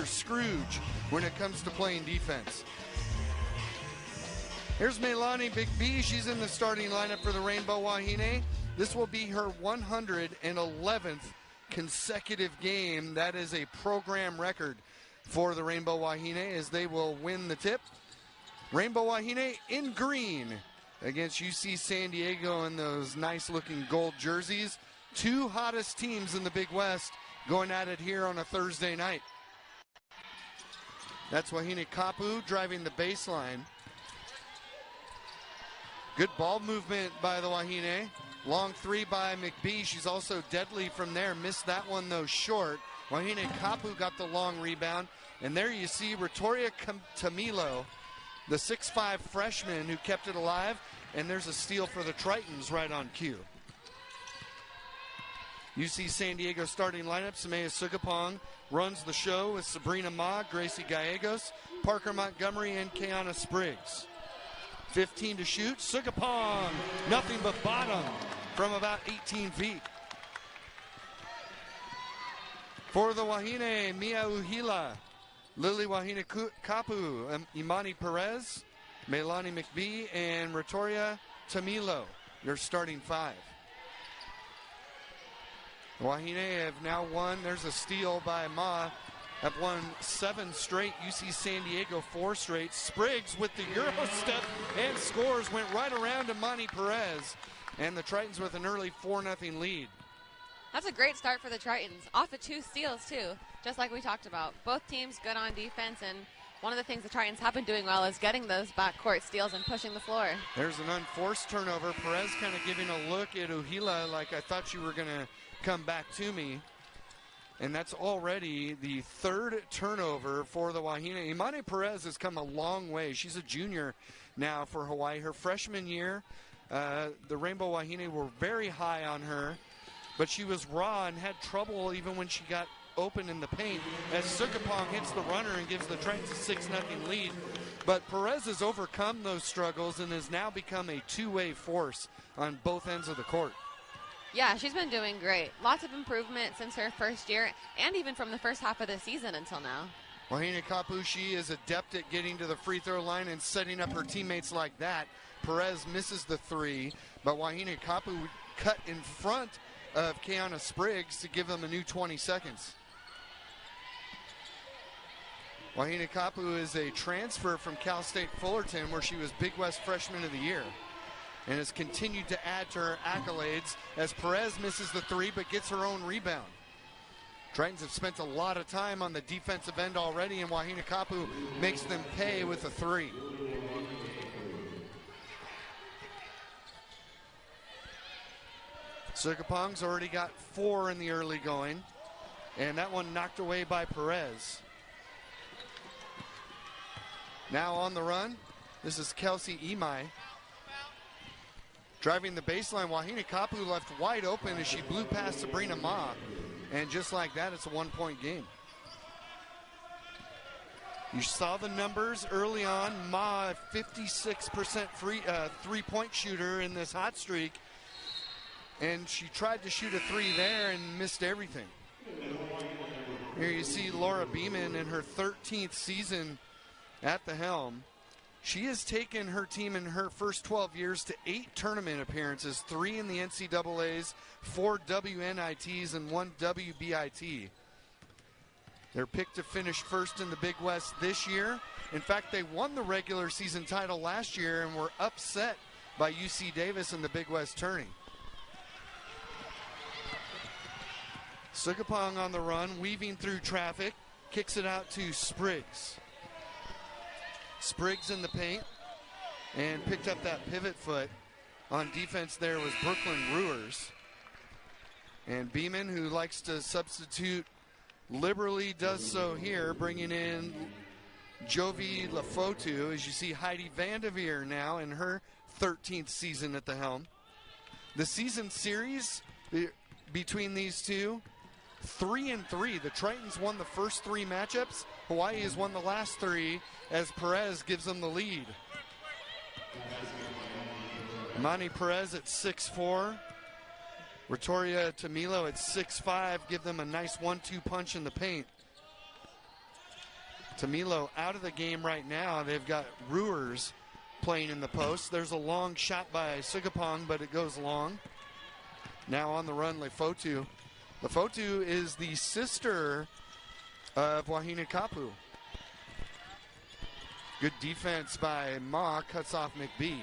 Ebenezer Scrooge when it comes to playing defense. Here's Meilani Big B. She's in the starting lineup for the Rainbow Wahine. This will be her 111th consecutive game. That is a program record for the Rainbow Wahine as they will win the tip. Rainbow Wahine in green against UC San Diego in those nice-looking gold jerseys. Two hottest teams in the Big West going at it here on a Thursday night. That's Wahine Kapu driving the baseline. Good ball movement by the Wahine. Long three by McBee. She's also deadly from there. Missed that one, though, short. Wahine Kapu got the long rebound. And there you see Ratoria Tamilo, the 6'5 freshman who kept it alive. And there's a steal for the Tritons right on cue. UC San Diego starting lineup. Samaya Sugapong runs the show with Sabrina Ma, Gracie Gallegos, Parker Montgomery, and Kiana Spriggs. 15 to shoot. Sugapong, nothing but bottom from about 18 feet. For the Wahine, Mia Uhila, Lily Wahine Kapu, Imani Perez, Meilani McBee, and Ratoria Tamilo, your starting five. The Wahine have now won. There's a steal by Ma. Have won 7 straight. UC San Diego 4 straight. Spriggs with the Euro step and scores. Went right around to Imani Perez. And the Tritons with an early 4-0 lead. That's a great start for the Tritons. Off of 2 steals, too, just like we talked about. Both teams good on defense, and one of the things the Tritons have been doing well is getting those backcourt steals and pushing the floor. There's an unforced turnover. Perez kind of giving a look at Uhila like, I thought you were going to come back to me. And that's already the 3rd turnover for the Wahine. Imani Perez has come a long way. She's a junior now for Hawaii. Her freshman year, the Rainbow Wahine were very high on her, but she was raw and had trouble even when she got open in the paint as Sugapong hits the runner and gives the Tritons a 6-0 lead. But Perez has overcome those struggles and has now become a two-way force on both ends of the court. Yeah, she's been doing great. Lots of improvement since her first year and even from the first half of the season until now. Wahine Kapushi is adept at getting to the free throw line and setting up her teammates like that. Perez misses the 3, but Wahine Kapu cut in front of Kiana Spriggs to give them a new 20 seconds. Wahine Kapu is a transfer from Cal State Fullerton, where she was Big West Freshman of the Year, and has continued to add to her accolades as Perez misses the 3 but gets her own rebound. Tritons have spent a lot of time on the defensive end already, and Wahine Kapu makes them pay with a 3. Sugapong's already got 4 in the early going, and that one knocked away by Perez. Now on the run, this is Kelsey Imai. Driving the baseline, Wahine Kapu left wide open as she blew past Sabrina Ma. And just like that, it's a 1-point game. You saw the numbers early on. Ma, 56% three-point shooter in this hot streak. And she tried to shoot a 3 there and missed everything. Here you see Laura Beeman in her 13th season at the helm. She has taken her team in her first 12 years to 8 tournament appearances, 3 in the NCAAs, 4 WNITs, and 1 WBIT. They're picked to finish first in the Big West this year. In fact, they won the regular season title last year and were upset by UC Davis in the Big West tourney. Sugapong on the run, weaving through traffic, kicks it out to Spriggs. Spriggs in the paint and picked up that pivot foot. On defense there was Brooklyn Brewers. And Beeman, who likes to substitute liberally, does so here, bringing in Jovi Lafotu, as you see Heidi Vandeveer now in her 13th season at the helm. The season series between these two, 3-3. The Tritons won the first 3 matchups. Hawaii has won the last 3 as Perez gives them the lead. Imani Perez at 6'4". Ratoria Tamilo at 6'5", give them a nice 1-2 punch in the paint. Tamilo out of the game right now. They've got Ruers playing in the post. There's a long shot by Sugapong, but it goes long. Now on the run, Lefotu. Lefotu is the sister of Wahine Kapu. Good defense by Ma, cuts off McBee.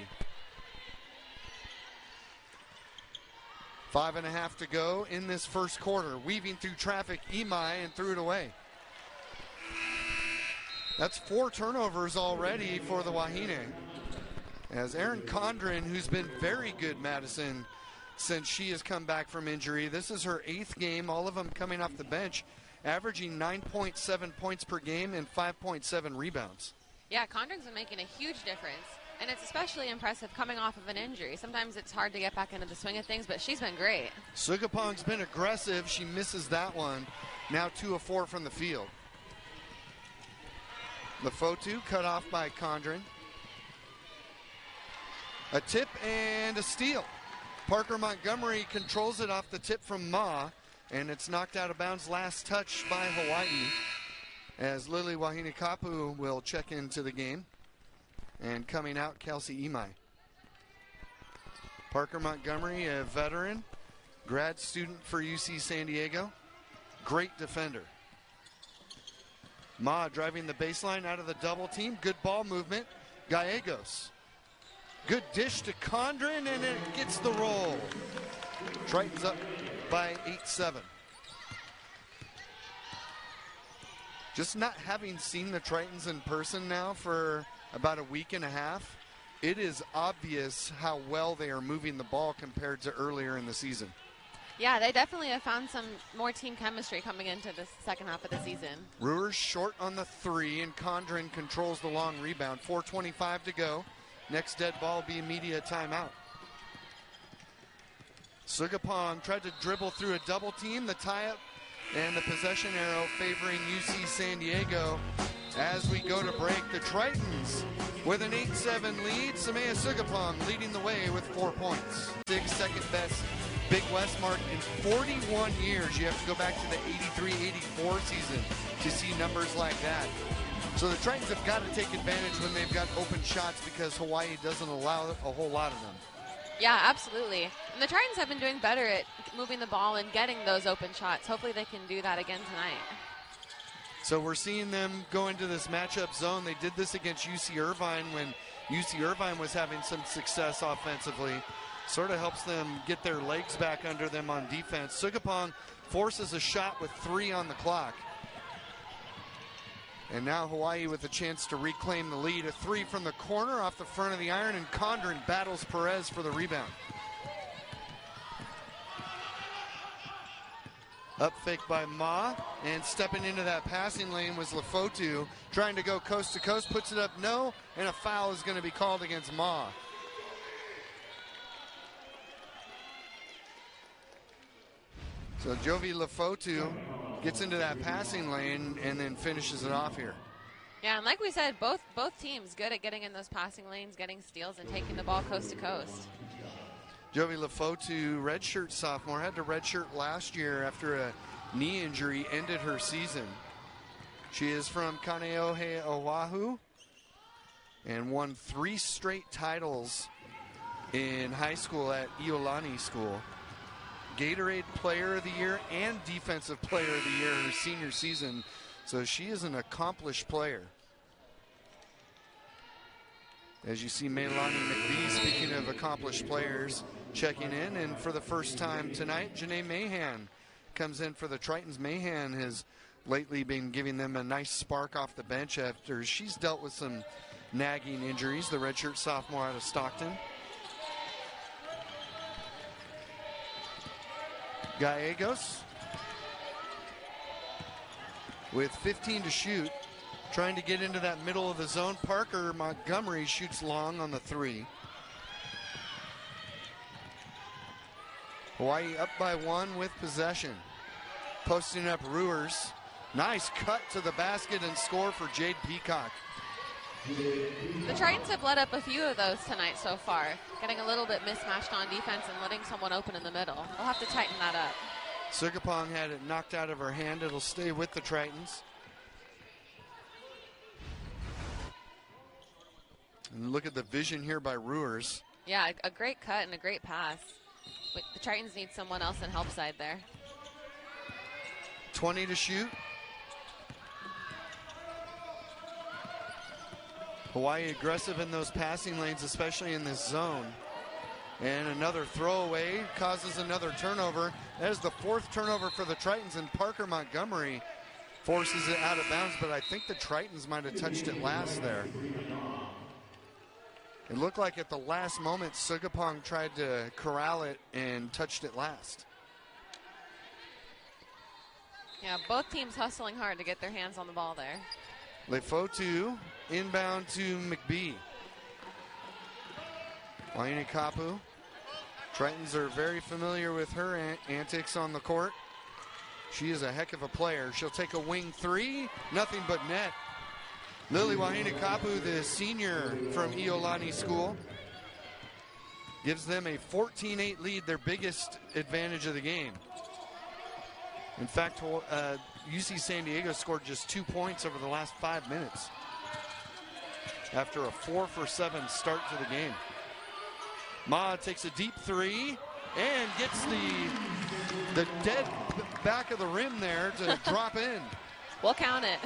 5.5 to go in this first quarter. Weaving through traffic, Imai, and threw it away. That's 4 turnovers already for the Wahine. As Erin Condren, who's been very good, Madison, since she has come back from injury. This is her 8th game, all of them coming off the bench, averaging 9.7 points per game and 5.7 rebounds. Yeah, Condren's been making a huge difference, and it's especially impressive coming off of an injury. Sometimes it's hard to get back into the swing of things, but she's been great. Sugapong's been aggressive. She misses that one. Now 2 of 4 from the field. Lefotu cut off by Condren. A tip and a steal. Parker Montgomery controls it off the tip from Ma, and it's knocked out of bounds. Last touch by Hawaii, as Lily Wahine Kapu will check into the game. And coming out, Kelsey Imai. Parker Montgomery, a veteran, grad student for UC San Diego. Great defender. Ma driving the baseline out of the double team. Good ball movement. Gallegos. Good dish to Condren, and it gets the roll. Tritons up by 8-7. Just not having seen the Tritons in person now for about a week and a half, it is obvious how well they are moving the ball compared to earlier in the season. Yeah, they definitely have found some more team chemistry coming into the second half of the season. Ruers short on the 3, and Condren controls the long rebound. 4:25 to go. Next dead ball will be immediate timeout. Sugapong tried to dribble through a double team. The tie-up and the possession arrow favoring UC San Diego. As we go to break, the Tritons with an 8-7 lead. Samaya Sugapong leading the way with 4 points. 6th second best Big West mark in 41 years. You have to go back to the 83-84 season to see numbers like that. So the Tritons have got to take advantage when they've got open shots, because Hawaii doesn't allow a whole lot of them. Yeah, absolutely. And the Tritons have been doing better at moving the ball and getting those open shots. Hopefully they can do that again tonight. So we're seeing them go into this matchup zone. They did this against UC Irvine when UC Irvine was having some success offensively. Sort of helps them get their legs back under them on defense. Sugapong forces a shot with 3 on the clock. And now Hawaii with a chance to reclaim the lead. A 3 from the corner off the front of the iron, and Condren battles Perez for the rebound. Up fake by Ma, and stepping into that passing lane was Lefotu, trying to go coast to coast, puts it up, no, and a foul is going to be called against Ma. So Jovi Lefotu gets into that passing lane and then finishes it off here. Yeah, and like we said, both teams good at getting in those passing lanes, getting steals, and taking the ball coast to coast. Jovi Lefotu, redshirt sophomore, had to redshirt last year after a knee injury ended her season. She is from Kaneohe, Oahu, and won 3 straight titles in high school at Iolani School. Gatorade Player of the Year and Defensive Player of the Year her senior season. So she is an accomplished player. As you see, Maylani McBee, speaking of accomplished players, checking in. And for the first time tonight, Janae Mahan comes in for the Tritons. Mahan has lately been giving them a nice spark off the bench after she's dealt with some nagging injuries. The redshirt sophomore out of Stockton. Gallegos with 15 to shoot, trying to get into that middle of the zone. Parker Montgomery shoots long on the 3. Hawaii up by 1 with possession. Posting up Ruers. Nice cut to the basket and score for Jade Peacock. The Tritons have let up a few of those tonight so far, getting a little bit mismatched on defense and letting someone open in the middle. They'll have to tighten that up. Sugapong had it knocked out of her hand. It'll stay with the Tritons. look at the vision here by Ruers. Yeah, a great cut and a great pass. The Tritons need someone else in help side there. 20 to shoot. Hawaii aggressive in those passing lanes, especially in this zone. And another throwaway causes another turnover. That is the 4th turnover for the Tritons, and Parker Montgomery forces it out of bounds, but I think the Tritons might have touched it last there. It looked like at the last moment, Sugapong tried to corral it and touched it last. Yeah, both teams hustling hard to get their hands on the ball there. Lefotu inbound to McBee. Wahine Kapu. Tritons are very familiar with her antics on the court. She is a heck of a player. She'll take a wing 3, nothing but net. Lily Wahine Kapu, the senior from Iolani School, gives them a 14-8 lead, their biggest advantage of the game. In fact, UC San Diego scored just 2 points over the last 5 minutes after a 4-for-7 start to the game. Ma takes a deep 3 and gets the dead back of the rim there to drop in. We'll count it.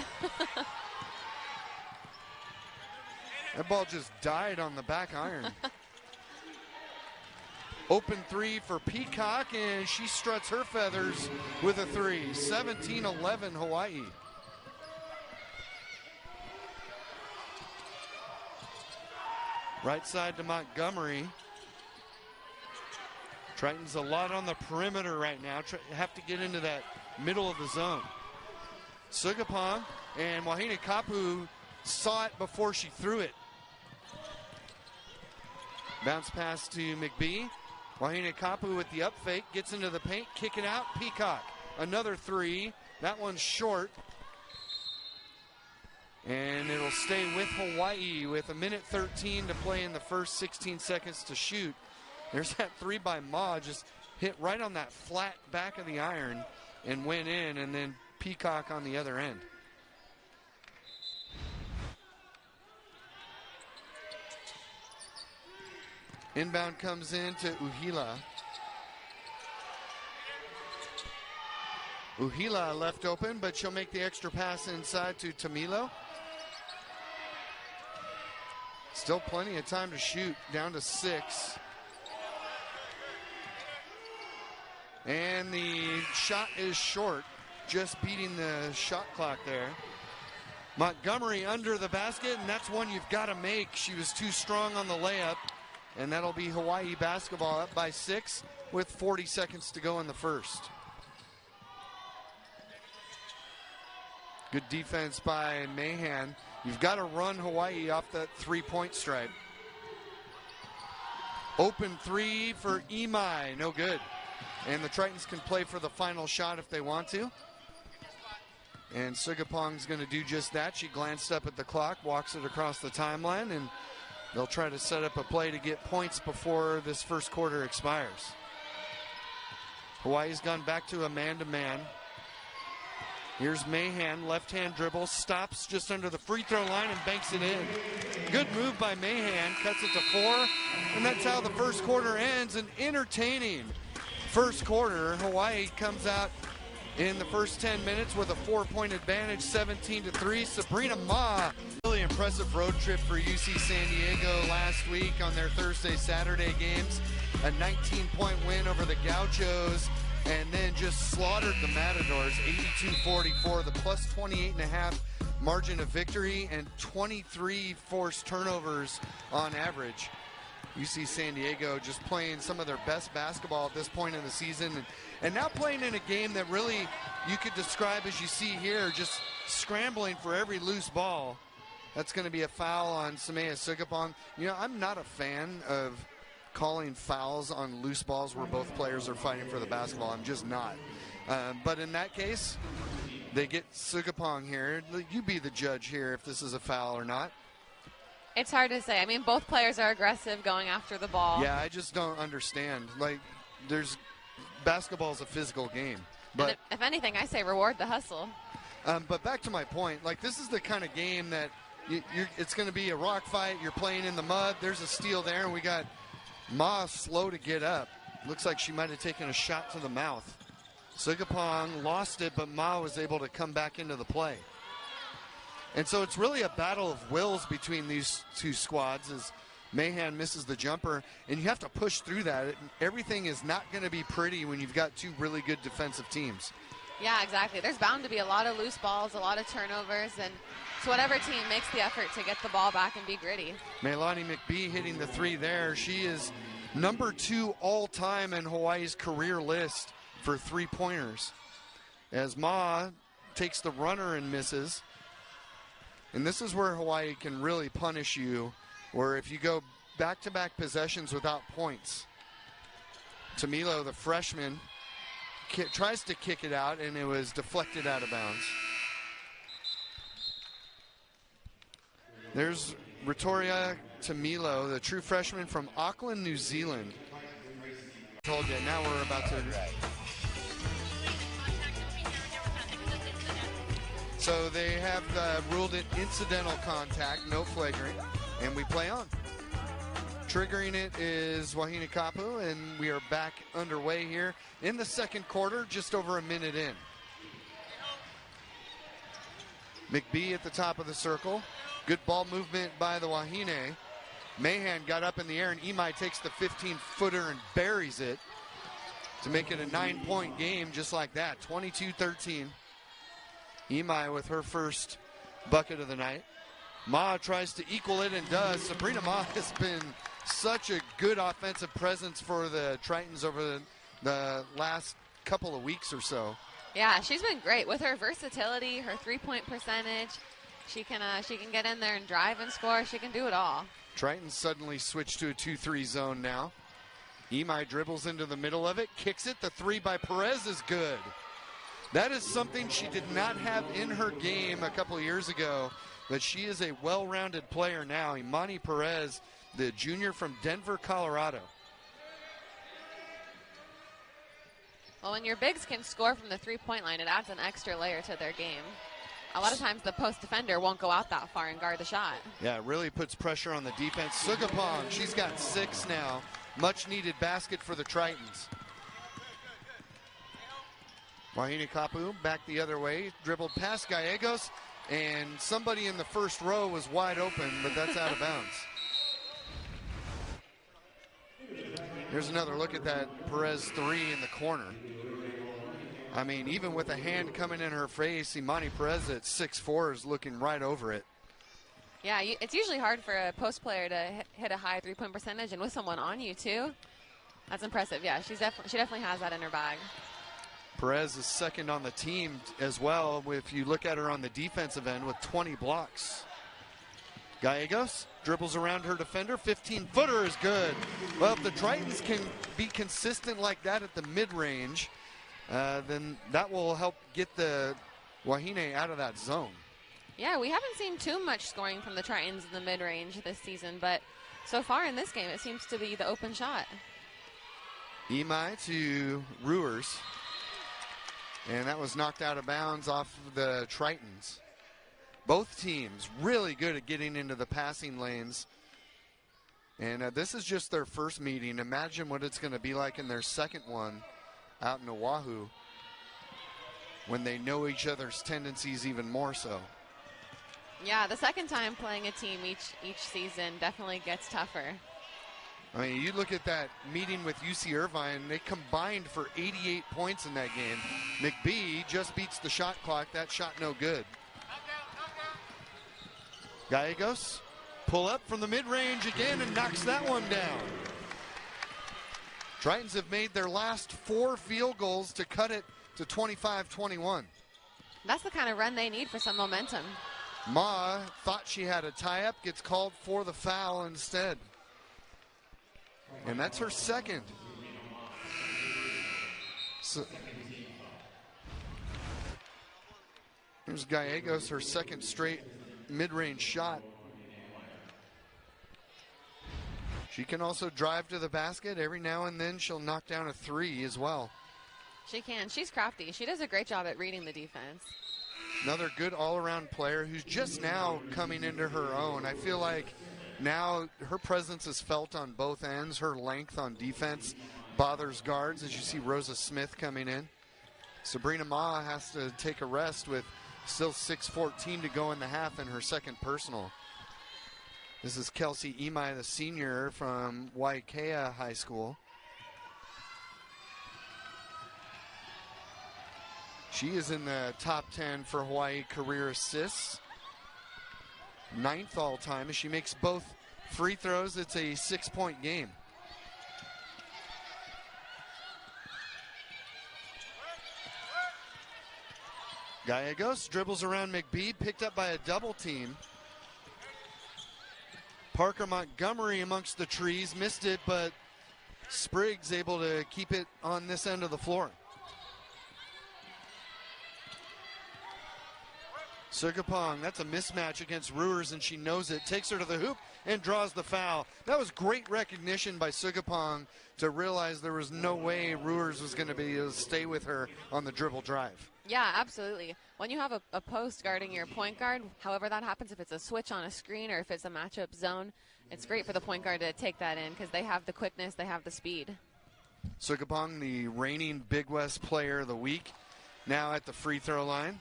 That ball just died on the back iron. Open 3 for Peacock, and she struts her feathers with a 3. 17-11 Hawaii. Right side to Montgomery. Tritons a lot on the perimeter right now. Have to get into that middle of the zone. Sugapong and Wahine Kapu saw it before she threw it. Bounce pass to McBee. Wahine Kapu with the up fake, gets into the paint, kick it out, Peacock. Another 3, that one's short. And it'll stay with Hawaii with 1:13 to play in the first 16 seconds to shoot. There's that 3 by Ma, just hit right on that flat back of the iron and went in, and then Peacock on the other end. Inbound comes in to Uhila. Uhila left open, but she'll make the extra pass inside to Tamilo. Still plenty of time to shoot, down to 6. And the shot is short, just beating the shot clock there. Montgomery under the basket, and that's one you've got to make. She was too strong on the layup. And that'll be Hawaii basketball up by 6 with 40 seconds to go in the first. Good defense by Mahan. You've got to run Hawaii off that 3-point stripe. Open 3 for Imai, no good. And the Tritons can play for the final shot if they want to. And Sugapong's going to do just that. She glanced up at the clock, walks it across the timeline, and they'll try to set up a play to get points before this first quarter expires. Hawaii's gone back to a man-to-man. Here's Mahan, left-hand dribble, stops just under the free throw line and banks it in. Good move by Mahan, cuts it to 4, and that's how the first quarter ends. An entertaining first quarter. Hawaii comes out in the first 10 minutes with a 4-point advantage, 17-3. Sabrina Ma, really impressive road trip for UC San Diego last week on their Thursday-Saturday games. A 19-point win over the Gauchos, and then just slaughtered the Matadors, 82-44, the plus 28.5 margin of victory, and 23 forced turnovers on average. UC San Diego just playing some of their best basketball at this point in the season, and now playing in a game that really you could describe as you see here, just scrambling for every loose ball. That's going to be a foul on Samea Sugapong. You know, I'm not a fan of calling fouls on loose balls where both players are fighting for the basketball. I'm just not. But in that case, they get Sugapong here. You be the judge here if this is a foul or not. It's hard to say. I mean, both players are aggressive going after the ball. Yeah, I just don't understand. Like, basketball is a physical game. But if anything, I say reward the hustle. But back to my point, like, this is the kind of game that it's going to be a rock fight. You're playing in the mud. There's a steal there, and we got Ma slow to get up. Looks like she might have taken a shot to the mouth. Sugapong lost it, but Ma was able to come back into the play. And so it's really a battle of wills between these two squads as Mahan misses the jumper, and you have to push through that. Everything is not going to be pretty when you've got two really good defensive teams. Yeah, exactly. There's bound to be a lot of loose balls, a lot of turnovers, and so whatever team makes the effort to get the ball back and be gritty. Meilani McBee hitting the three there. She is number 2 all-time in Hawaii's career list for three-pointers. As Ma takes the runner and misses. And this is where Hawaii can really punish you, where if you go back-to-back possessions without points. Tamilo, the freshman, tries to kick it out, and it was deflected out of bounds. There's Ritoria Tamilo, the true freshman from Auckland, New Zealand. I told you, now we're about to... So they have ruled it incidental contact, no flagrant, and we play on. Triggering it is Wahine Kapu, and we are back underway here in the second quarter, just over a minute in. McBee at the top of the circle. Good ball movement by the Wahine. Mahan got up in the air, and Imai takes the 15-footer and buries it to make it a 9-point game just like that, 22-13. Imai with her first bucket of the night. Ma tries to equal it and does. Sabrina Ma has been such a good offensive presence for the Tritons over the last couple of weeks or so. Yeah, she's been great with her versatility, her three-point percentage. She can get in there and drive and score. She can do it all. Tritons suddenly switch to a 2-3 zone now. Imai dribbles into the middle of it, kicks it. The three by Perez is good. That is something she did not have in her game a couple of years ago, but she is a well-rounded player now. Imani Perez, the junior from Denver, Colorado. Well, when your bigs can score from the three-point line, it adds an extra layer to their game. A lot of times the post defender won't go out that far and guard the shot. Yeah, it really puts pressure on the defense. Sugapong, she's got 6 now. Much-needed basket for the Tritons. Wahine Kapu back the other way, dribbled past Gallegos, and somebody in the first row was wide open, but that's out of bounds. Here's another look at that Perez three in the corner. I mean, even with a hand coming in her face, Imani Perez at 6'4" is looking right over it. Yeah, it's usually hard for a post player to hit a high three-point percentage, and with someone on you too, that's impressive. Yeah, she definitely has that in her bag. Perez is second on the team as well, if you look at her on the defensive end, with 20 blocks. Gallegos dribbles around her defender. 15-footer is good. Well, if the Tritons can be consistent like that at the mid-range, then that will help get the Wahine out of that zone. Yeah, we haven't seen too much scoring from the Tritons in the mid-range this season, but so far in this game, it seems to be the open shot. Imai to Ruers. And that was knocked out of bounds off of the Tritons. Both teams really good at getting into the passing lanes. And this is just their first meeting. Imagine what it's going to be like in their second one out in Oahu when they know each other's tendencies even more so. Yeah, the second time playing a team each season definitely gets tougher. I mean, you look at that meeting with UC Irvine, they combined for 88 points in that game. McBee just beats the shot clock. That shot no good. Gallegos, pull up from the mid-range again and knocks that one down. Tritons have made their last 4 field goals to cut it to 25-21. That's the kind of run they need for some momentum. Ma thought she had a tie-up, gets called for the foul instead. And that's her second. So, here's Gallegos, her second straight mid-range shot. She can also drive to the basket. Every now and then she'll knock down a three as well. She can. She's crafty. She does a great job at reading the defense. Another good all-around player who's just now coming into her own. I feel like now her presence is felt on both ends. Her length on defense bothers guards, as you see Rosa Smith coming in. Sabrina Ma has to take a rest with still 6:14 to go in the half in her second personal. This is Kelsey Imai, the senior from Waikea High School. She is in the top 10 for Hawaii career assists. 9th all time. As she makes both free throws, it's a 6-point game. Gallegos dribbles around McBee, picked up by a double team. Parker Montgomery amongst the trees, missed it, but Spriggs able to keep it on this end of the floor. Sugapong, that's a mismatch against Ruers, and she knows it. Takes her to the hoop and draws the foul. That was great recognition by Sugapong to realize there was no way Ruers was going to be able to stay with her on the dribble drive. Yeah, absolutely. When you have a post guarding your point guard, however that happens, if it's a switch on a screen or if it's a matchup zone, it's great for the point guard to take that in because they have the quickness, they have the speed. Sugapong, the reigning Big West Player of the Week, now at the free throw line.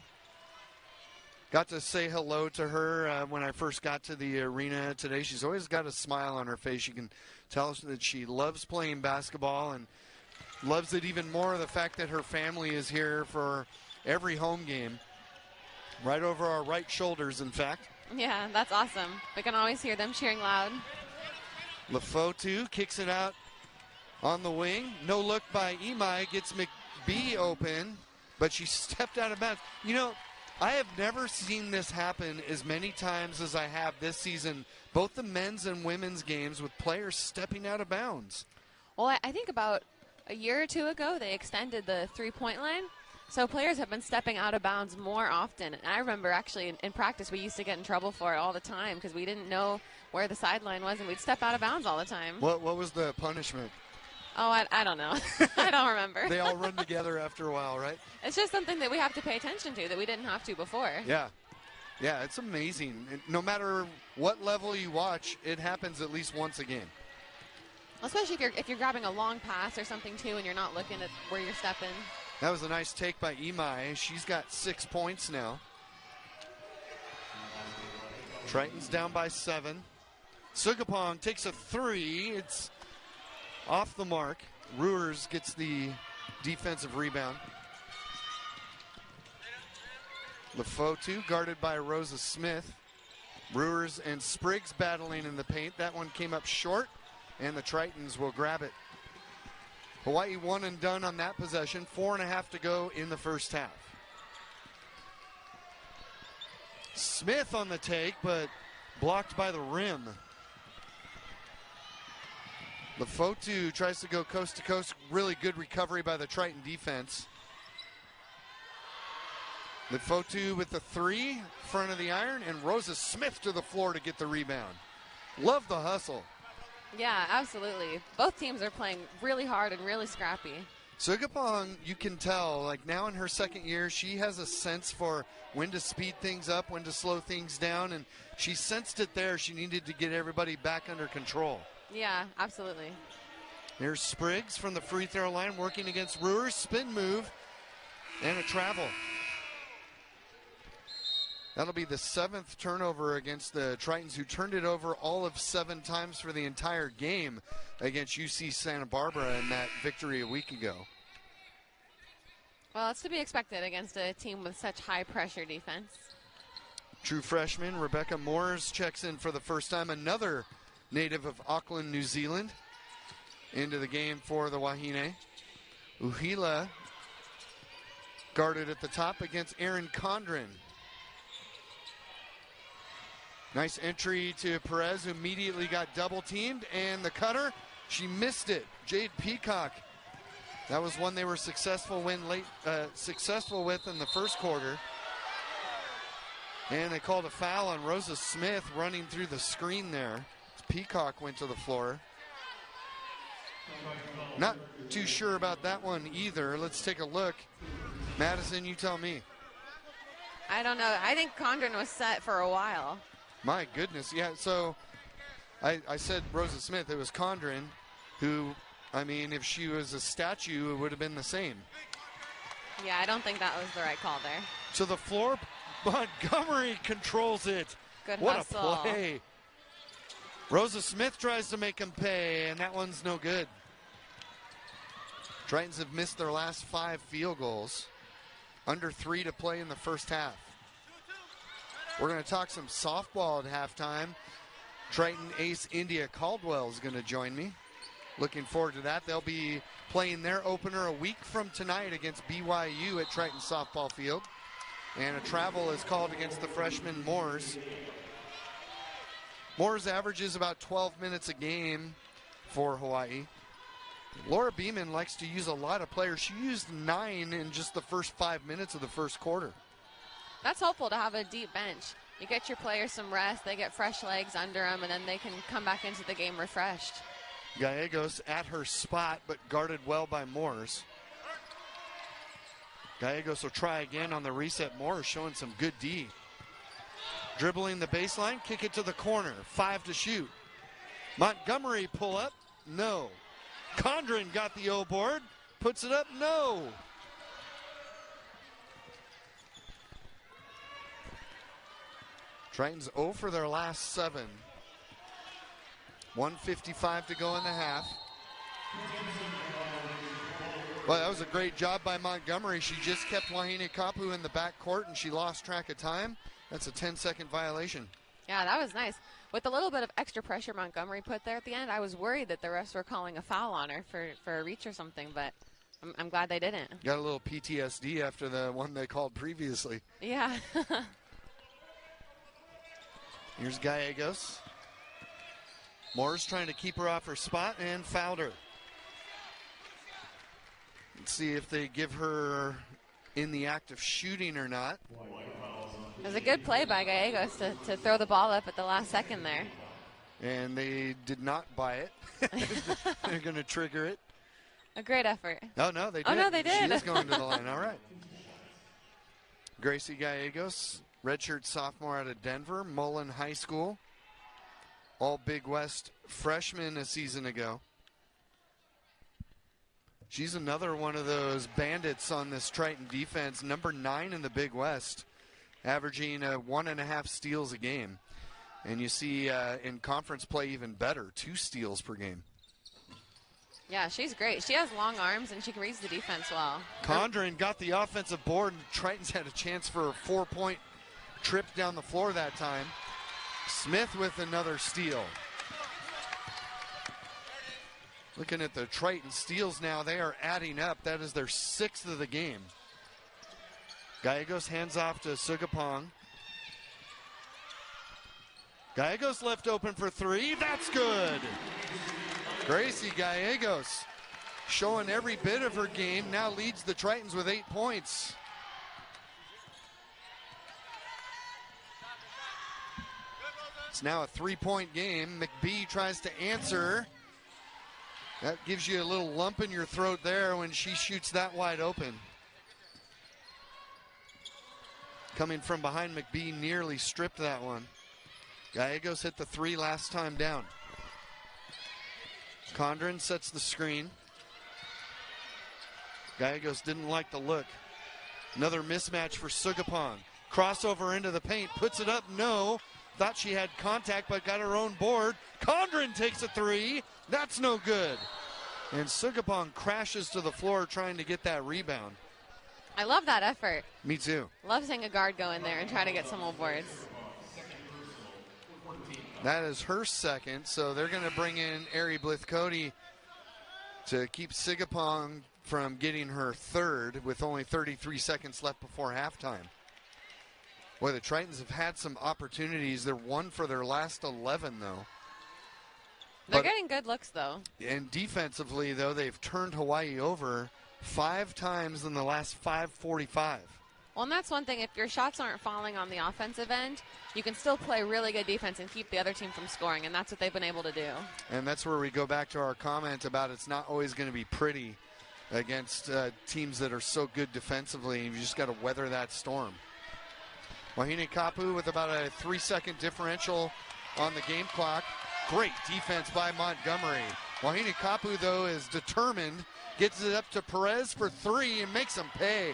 Got to say hello to her when I first got to the arena today. She's always got a smile on her face. You can tell that she loves playing basketball and loves it even more, the fact that her family is here for every home game. Right over our right shoulders, in fact. Yeah, that's awesome. We can always hear them cheering loud. Lefotu kicks it out on the wing. No look by Imai, gets McBee open, but she stepped out of bounds. You know, I have never seen this happen as many times as I have this season, both the men's and women's games, with players stepping out of bounds. Well, I think about a year or two ago, they extended the three-point line. So players have been stepping out of bounds more often. And I remember actually in practice we used to get in trouble for it all the time because we didn't know where the sideline was and we'd step out of bounds all the time. What was the punishment? Oh, I don't know. I don't remember. They all run together after a while, right? It's just something that we have to pay attention to that we didn't have to before. Yeah. Yeah, it's amazing. No matter what level you watch, it happens at least once a game. Especially if you're grabbing a long pass or something, too, and you're not looking at where you're stepping. That was a nice take by Imai. She's got 6 points now. Triton's down by 7. Sugapong takes a 3. It's off the mark. Ruers gets the defensive rebound. Lefotu guarded by Rosa Smith. Ruers and Spriggs battling in the paint. That one came up short, and the Tritons will grab it. Hawaii one and done on that possession. 4.5 to go in the first half. Smith on the take, but blocked by the rim. Lefotu tries to go coast to coast. Really good recovery by the Triton defense. Lefotu with the 3, front of the iron, and Rosa Smith to the floor to get the rebound. Love the hustle. Yeah, absolutely. Both teams are playing really hard and really scrappy. Sugapong, you can tell, like now in her second year, she has a sense for when to speed things up, when to slow things down, and she sensed it there. She needed to get everybody back under control. Yeah, absolutely. Here's Spriggs from the free throw line working against Ruers. Spin move and a travel. That'll be the 7th turnover against the Tritons, who turned it over all of 7 times for the entire game against UC Santa Barbara in that victory a week ago. Well, it's to be expected against a team with such high pressure defense. True freshman Rebecca Moores checks in for the first time. Another native of Auckland, New Zealand, into the game for the Wahine. Uhila guarded at the top against Aaron Condren. Nice entry to Perez, who immediately got double teamed, and the cutter, she missed it. Jade Peacock. That was one they were successful with in the first quarter. And they called a foul on Rosa Smith running through the screen there. Peacock went to the floor. Not too sure about that one either. Let's take a look. Madison, you tell me. I don't know. I think Condren was set for a while. My goodness, yeah. So I said Rosa Smith. It was Condren who, I mean, if she was a statue, it would have been the same. Yeah, I don't think that was the right call there. To the floor, Montgomery controls it. Good what hustle. a play. Rosa Smith tries to make him pay, and that one's no good. Tritons have missed their last 5 field goals. Under 3 to play in the first half. We're going to talk some softball at halftime. Triton ace India Caldwell is going to join me. Looking forward to that. They'll be playing their opener a week from tonight against BYU at Triton Softball Field. And a travel is called against the freshman Moores. Moores averages about 12 minutes a game for Hawaii. Laura Beeman likes to use a lot of players. She used 9 in just the first 5 minutes of the first quarter. That's hopeful to have a deep bench. You get your players some rest, they get fresh legs under them, and then they can come back into the game refreshed. Gallegos at her spot, but guarded well by Moores. Gallegos will try again on the reset. Moores showing some good D. Dribbling the baseline, kick it to the corner. 5 to shoot. Montgomery pull up, no. Condren got the O board, puts it up, no. Tritons 0 for their last 7. 1:55 to go in the half. Well, that was a great job by Montgomery. She just kept Wahine Kapu in the back court, and she lost track of time. That's a 10-second violation. Yeah, that was nice. With a little bit of extra pressure Montgomery put there at the end, I was worried that the refs were calling a foul on her for a reach or something, but I'm glad they didn't. Got a little PTSD after the one they called previously. Yeah. Here's Gallegos. Moore's trying to keep her off her spot and fouled her. Let's see if they give her in the act of shooting or not. It was a good play by Gallegos to throw the ball up at the last second there. And they did not buy it. They're going to trigger it. A great effort. Oh, no, they did. Oh, no, they did. She is going to the line. All right. Gracie Gallegos, redshirt sophomore out of Denver, Mullen High School. All Big West freshman a season ago. She's another one of those bandits on this Triton defense, number 9 in the Big West, averaging 1.5 steals a game. And you see in conference play even better, 2 steals per game. Yeah, she's great. She has long arms, and she reads the defense well. Condren got the offensive board, and Triton's had a chance for a 4-point trip down the floor that time. Smith with another steal. Looking at the Triton steals now, they are adding up. That is their 6th of the game. Gallegos hands off to Sugapong. Gallegos left open for 3. That's good. Gracie Gallegos showing every bit of her game. Now leads the Tritons with 8 points. It's now a 3-point game. McBee tries to answer. That gives you a little lump in your throat there when she shoots that wide open. Coming from behind, McBee nearly stripped that one. Gallegos hit the 3 last time down. Condren sets the screen. Gallegos didn't like the look. Another mismatch for Sugapong. Crossover into the paint, puts it up, no. Thought she had contact, but got her own board. Condren takes a 3. That's no good. And Sugapong crashes to the floor trying to get that rebound. I love that effort. Me too. Love seeing a guard go in there and try to get some old boards. That is her 2nd, so they're going to bring in Ari Blithcody to keep Sugapong from getting her 3rd with only 33 seconds left before halftime. Boy, the Tritons have had some opportunities. They're 1 for their last 11, though. They're getting good looks, though. And defensively, though, they've turned Hawaii over 5 times in the last 5:45. Well, and that's one thing. If your shots aren't falling on the offensive end, you can still play really good defense and keep the other team from scoring, and that's what they've been able to do. And that's where we go back to our comment about it's not always going to be pretty against teams that are so good defensively. You just got to weather that storm. Wahine Kapu with about a 3-second differential on the game clock. Great defense by Montgomery. Wahine Kapu, though, is determined, gets it up to Perez for three and makes him pay.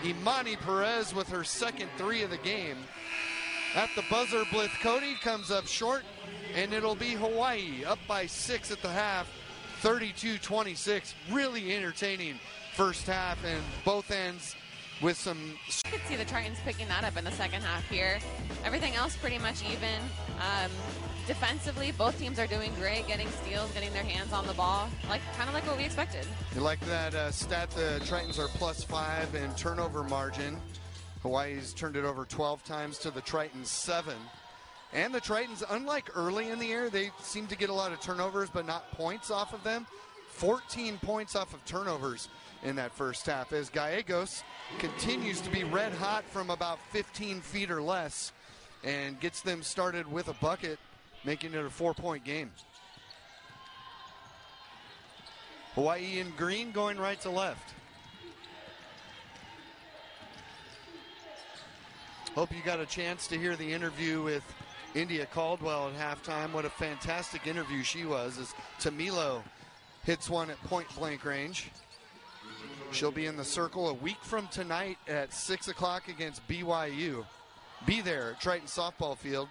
Imani Perez with her second three of the game. At the buzzer, Blith Cody comes up short, and it'll be Hawaii up by 6 at the half, 32-26. Really entertaining first half, and both ends with some... I could see the Tritons picking that up in the second half here. Everything else pretty much even. Defensively, both teams are doing great, getting steals, getting their hands on the ball, kind of like what we expected. You like that stat? The Tritons are +5 in turnover margin. Hawaii's turned it over 12 times to the Tritons 7. And the Tritons, unlike early in the year, they seem to get a lot of turnovers, but not points off of them. 14 points off of turnovers in that first half, as Gallegos continues to be red hot from about 15 feet or less and gets them started with a bucket, making it a 4-point game. Hawaii in green going right to left. Hope you got a chance to hear the interview with India Caldwell at halftime. What a fantastic interview she was, as Tamilo hits one at point blank range. She'll be in the circle a week from tonight at 6 o'clock against BYU. Be there at Triton softball field.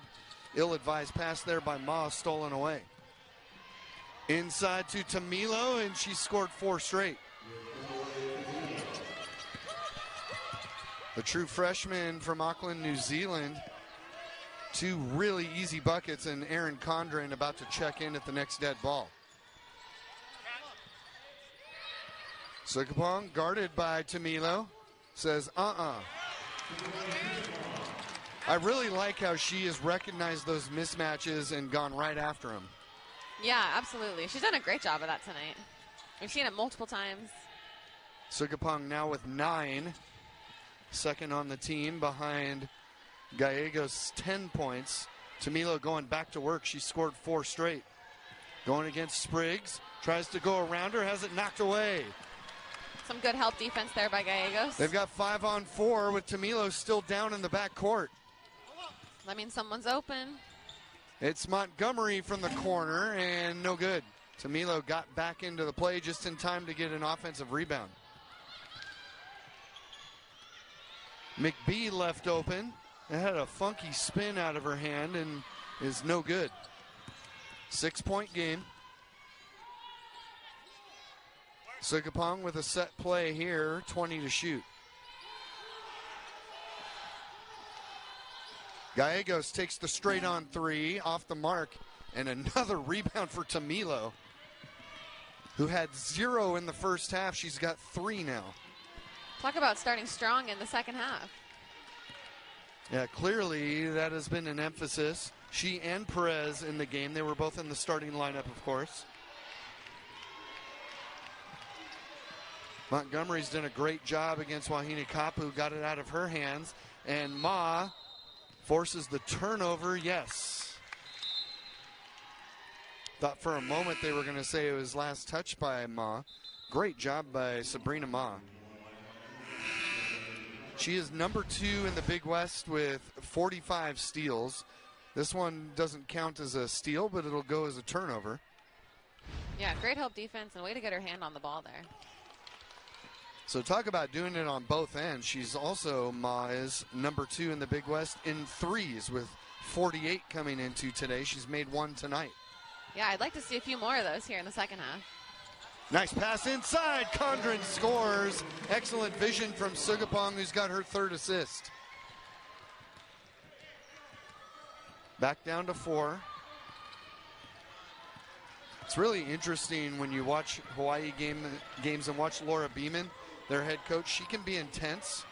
Ill-advised pass there by Ma, stolen away. Inside to Tamilo, and she scored 4 straight. The true freshman from Auckland, New Zealand. 2 really easy buckets, and Aaron Condren about to check in at the next dead ball. Sukapong, guarded by Tamilo, says, I really like how she has recognized those mismatches and gone right after them. Yeah, absolutely. She's done a great job of that tonight. We've seen it multiple times. Sukapong now with 9. Second on the team behind Gallegos' 10 points. Tamilo going back to work. She scored 4 straight. Going against Spriggs. Tries to go around her. Has it knocked away. Some good help defense there by Gallegos. They've got 5-on-4 with Tamilo still down in the back court. That means someone's open. It's Montgomery from the corner, and no good. Tamilo got back into the play just in time to get an offensive rebound. McBee left open. It had a funky spin out of her hand and is no good. 6-point game. Sukapong with a set play here, 20 to shoot. Gallegos takes the straight on 3 off the mark, and another rebound for Tamilo, who had 0 in the first half. She's got 3 now. Talk about starting strong in the second half. Yeah, clearly that has been an emphasis. She and Perez in the game. They were both in the starting lineup, of course. Montgomery's done a great job against Wahine Kapu, got it out of her hands, and Ma forces the turnover. Yes. Thought for a moment they were going to say it was last touch by Ma. Great job by Sabrina Ma. She is number 2 in the Big West with 45 steals. This one doesn't count as a steal, but it'll go as a turnover. Yeah, great help defense and way to get her hand on the ball there. So talk about doing it on both ends. She's also, Ma is number 2 in the Big West in threes with 48 coming into today. She's made 1 tonight. Yeah, I'd like to see a few more of those here in the second half. Nice pass inside. Condren scores. Excellent vision from Sukapong, who's got her 3rd assist. Back down to 4. It's really interesting when you watch Hawaii games and watch Laura Beeman, their head coach. She can be intense,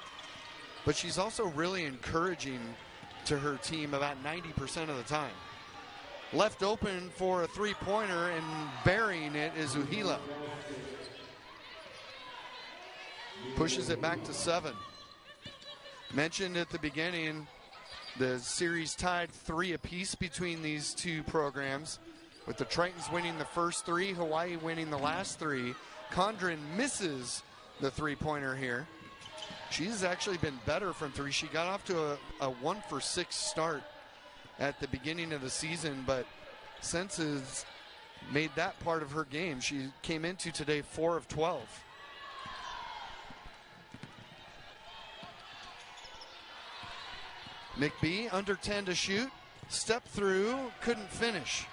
but she's also really encouraging to her team about 90% of the time. Left open for a 3-pointer, and burying it is Uhila. Pushes it back to 7. Mentioned at the beginning, the series tied 3 apiece between these 2 programs, with the Tritons winning the first 3, Hawaii winning the last 3. Condren misses the 3-pointer here. She's actually been better from three. She got off to a 1 for 6 start at the beginning of the season, but since has made that part of her game. She came into today 4 of 12. McBee under 10 to shoot. Step through, couldn't finish.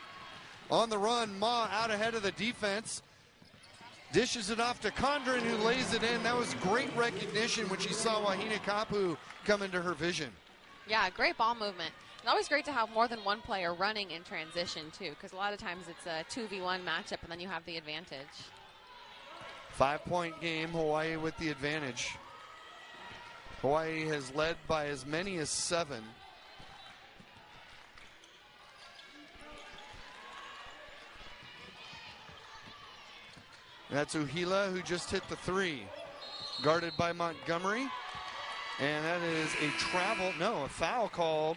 On the run, Ma out ahead of the defense. Dishes it off to Condren, who lays it in. That was great recognition when she saw Wahine Kapu come into her vision. Yeah, great ball movement. It's always great to have more than one player running in transition, too, because a lot of times it's a 2v1 matchup, and then you have the advantage. 5-point game, Hawaii with the advantage. Hawaii has led by as many as 7. That's Uhila, who just hit the 3. Guarded by Montgomery. And that is a foul called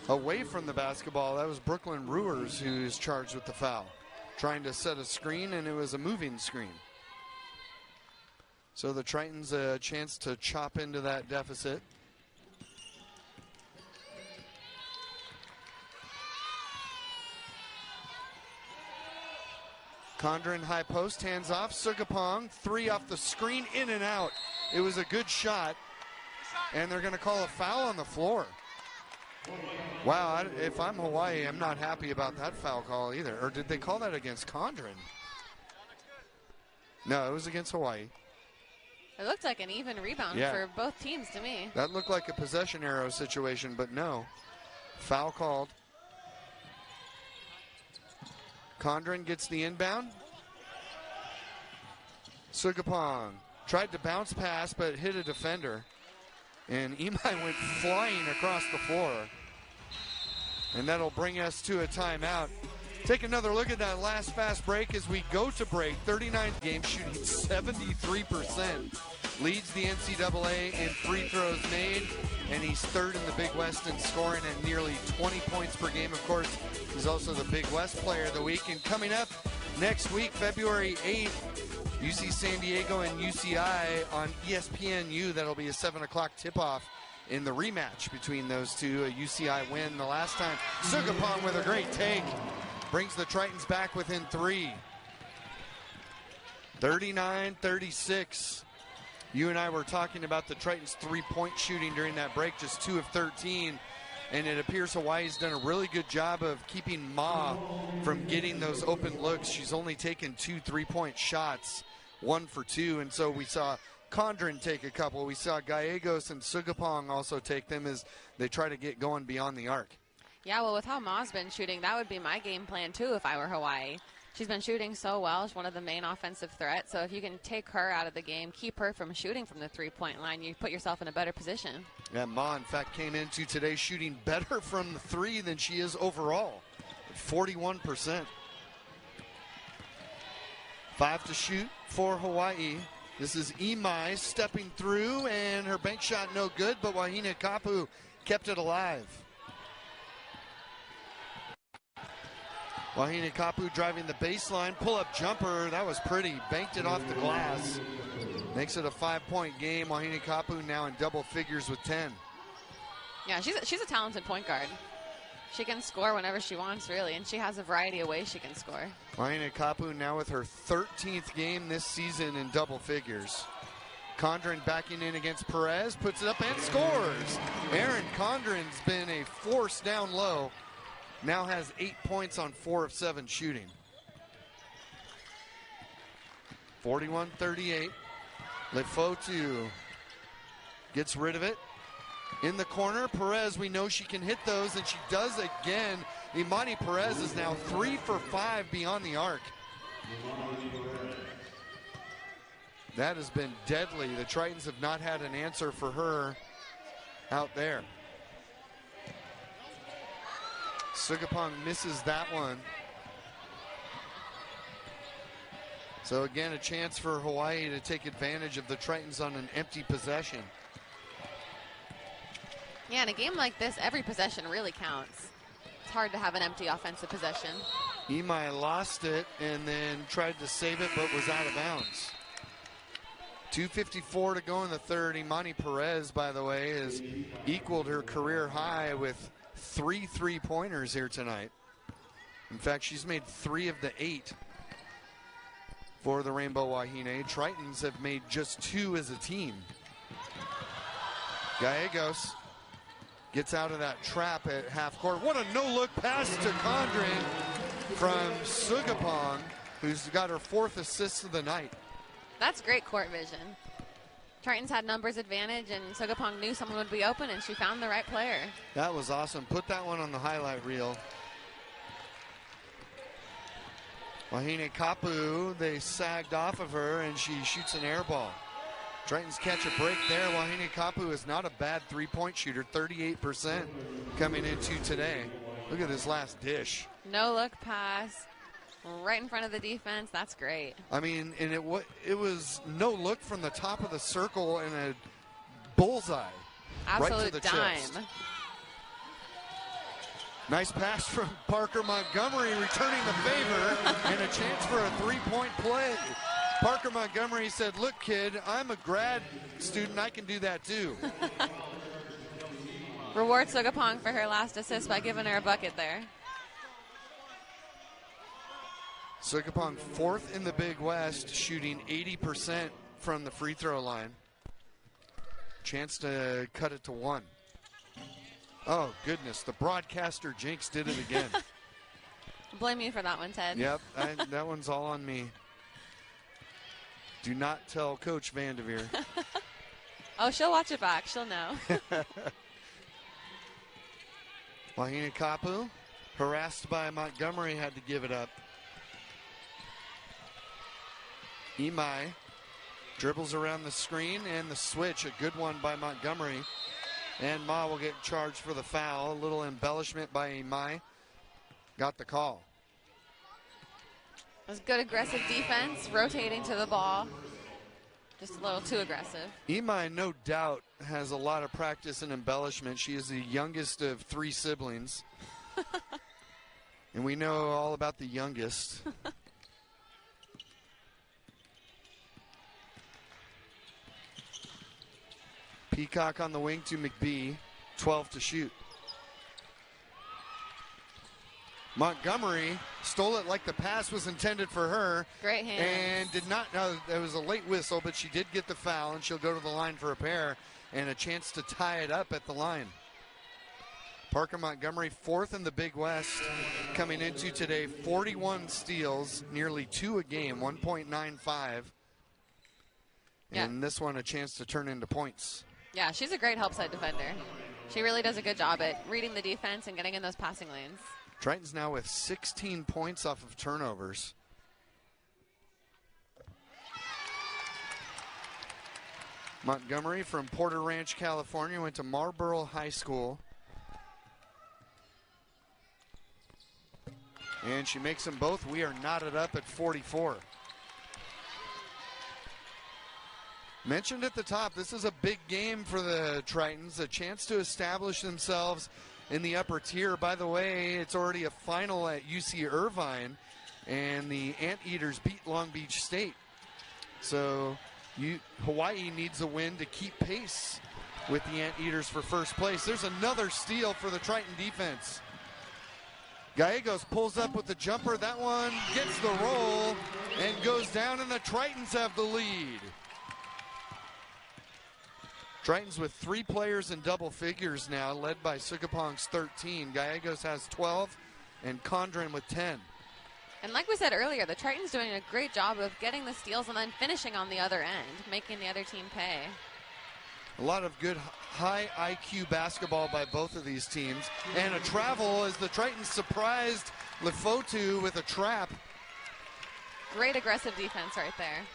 away from the basketball. That was Brooklyn Ruers who is charged with the foul. Trying to set a screen, and it was a moving screen. So the Tritons a chance to chop into that deficit. Condren high post, hands off. Sugapong, 3 off the screen, in and out. It was a good shot, and they're going to call a foul on the floor. Wow, if I'm Hawaii, I'm not happy about that foul call either. Or did they call that against Condren? No, it was against Hawaii. It looked like an even rebound for both teams to me. That looked like a possession arrow situation, but no. Foul called. Condren gets the inbound. Sugapong tried to bounce pass, but hit a defender. And Imai went flying across the floor. And that'll bring us to a timeout. Take another look at that last fast break as we go to break. 39 game shooting 73%. Leads the NCAA in free throws made. And he's 3rd in the Big West in scoring at nearly 20 points per game. Of course, he's also the Big West Player of the Week. And coming up next week, February 8th, UC San Diego and UCI on ESPNU. That'll be a 7 o'clock tip-off in the rematch between those two. A UCI win the last time. Sugapong with a great take. Brings the Tritons back within 3. 39-36. You and I were talking about the Tritons' 3-point shooting during that break, just 2 of 13. And it appears Hawaii's done a really good job of keeping Ma from getting those open looks. She's only taken 2 3-point shots, 1 for 2. And so we saw Condren take a couple. We saw Gallegos and Sugapong also take them as they try to get going beyond the arc. Yeah, well, with how Ma's been shooting, that would be my game plan, too, if I were Hawaii. She's been shooting so well. She's one of the main offensive threats. So if you can take her out of the game, keep her from shooting from the 3-point line, you put yourself in a better position. Yeah, Ma, in fact, came into today shooting better from the 3 than she is overall. 41%. 5 to shoot for Hawaii. This is Imai stepping through, and her bank shot no good, but Wahine Kapu kept it alive. Wahine Kapu driving the baseline, pull-up jumper, that was pretty, banked it off the glass. Makes it a 5-point game. Wahine Kapu now in double figures with 10. Yeah, she's a talented point guard. She can score whenever she wants, really, and she has a variety of ways she can score. Wahine Kapu now with her 13th game this season in double figures. Condren backing in against Perez, puts it up and scores. Aaron Condren's been a force down low. Now has 8 points on 4 of 7 shooting. 41-38. Lefotu gets rid of it. In the corner, Perez, we know she can hit those, and she does again. Imani Perez is now 3 for 5 beyond the arc. That has been deadly. The Tritons have not had an answer for her out there. Sugapong misses that one. So again, a chance for Hawaii to take advantage of the Tritons on an empty possession. Yeah, in a game like this, every possession really counts. It's hard to have an empty offensive possession. Imai lost it and then tried to save it, but was out of bounds. 2:54 to go in the third. Imani Perez, by the way, has equaled her career high with 3 3-pointers here tonight. In fact, she's made 3 of the 8 for the Rainbow Wahine. Tritons have made just 2 as a team. Gallegos gets out of that trap at half court. What a no-look pass to Condren from Sugapong, who's got her 4th assist of the night. That's great court vision. Tritons had numbers advantage, and Sugapong knew someone would be open, and she found the right player. That was awesome. Put that one on the highlight reel. Wahine Kapu, they sagged off of her, and she shoots an air ball. Tritons catch a break there. Wahine Kapu is not a bad 3-point shooter, 38% coming into today. Look at this last dish. No look pass, right in front of the defense. That's great. I mean, and it was no look from the top of the circle and a bullseye. Absolute right to the dime. chest. Nice pass from Parker Montgomery, returning the favor, and a chance for a 3-point play. Parker Montgomery said, "Look, kid, I'm a grad student. I can do that too." Reward Sugapong for her last assist by giving her a bucket there. Sugapong 4th in the Big West, shooting 80% from the free throw line. Chance to cut it to 1. Oh, goodness. The broadcaster jinx did it again. Blame you for that one, Ted. Yep, that one's all on me. Do not tell Coach Vanderveer. Oh, she'll watch it back. She'll know. Wahine Kapu, harassed by Montgomery, had to give it up. Imai dribbles around the screen and the switch. A good one by Montgomery. And Ma will get charged for the foul. A little embellishment by Imai. Got the call. It was good aggressive defense, rotating to the ball. Just a little too aggressive. Imai, no doubt, has a lot of practice and embellishment. She is the youngest of 3 siblings. And we know all about the youngest. Peacock on the wing to McBee, 12 to shoot. Montgomery stole it like the pass was intended for her. Great hands. And did not, no, there was a late whistle, but she did get the foul, and she'll go to the line for a pair and a chance to tie it up at the line. Parker Montgomery, 4th in the Big West, coming into today, 41 steals, nearly 2 a game, 1.95. Yeah. And this one a chance to turn into points. Yeah, she's a great help side defender. She really does a good job at reading the defense and getting in those passing lanes. Tritons now with 16 points off of turnovers. Montgomery from Porter Ranch, California, went to Marlboro High School. And she makes them both. We are knotted up at 44. Mentioned at the top, this is a big game for the Tritons, a chance to establish themselves in the upper tier. By the way, it's already a final at UC Irvine, and the Anteaters beat Long Beach State. So Hawaii needs a win to keep pace with the Anteaters for first place. There's another steal for the Triton defense. Gallegos pulls up with the jumper. That one gets the roll and goes down, and the Tritons have the lead. Tritons with 3 players in double figures now, led by Sugapong's 13. Gallegos has 12, and Condren with 10. And like we said earlier, the Tritons doing a great job of getting the steals and then finishing on the other end, making the other team pay. A lot of good high IQ basketball by both of these teams. And a travel as the Tritons surprised Lefotu with a trap. Great aggressive defense right there.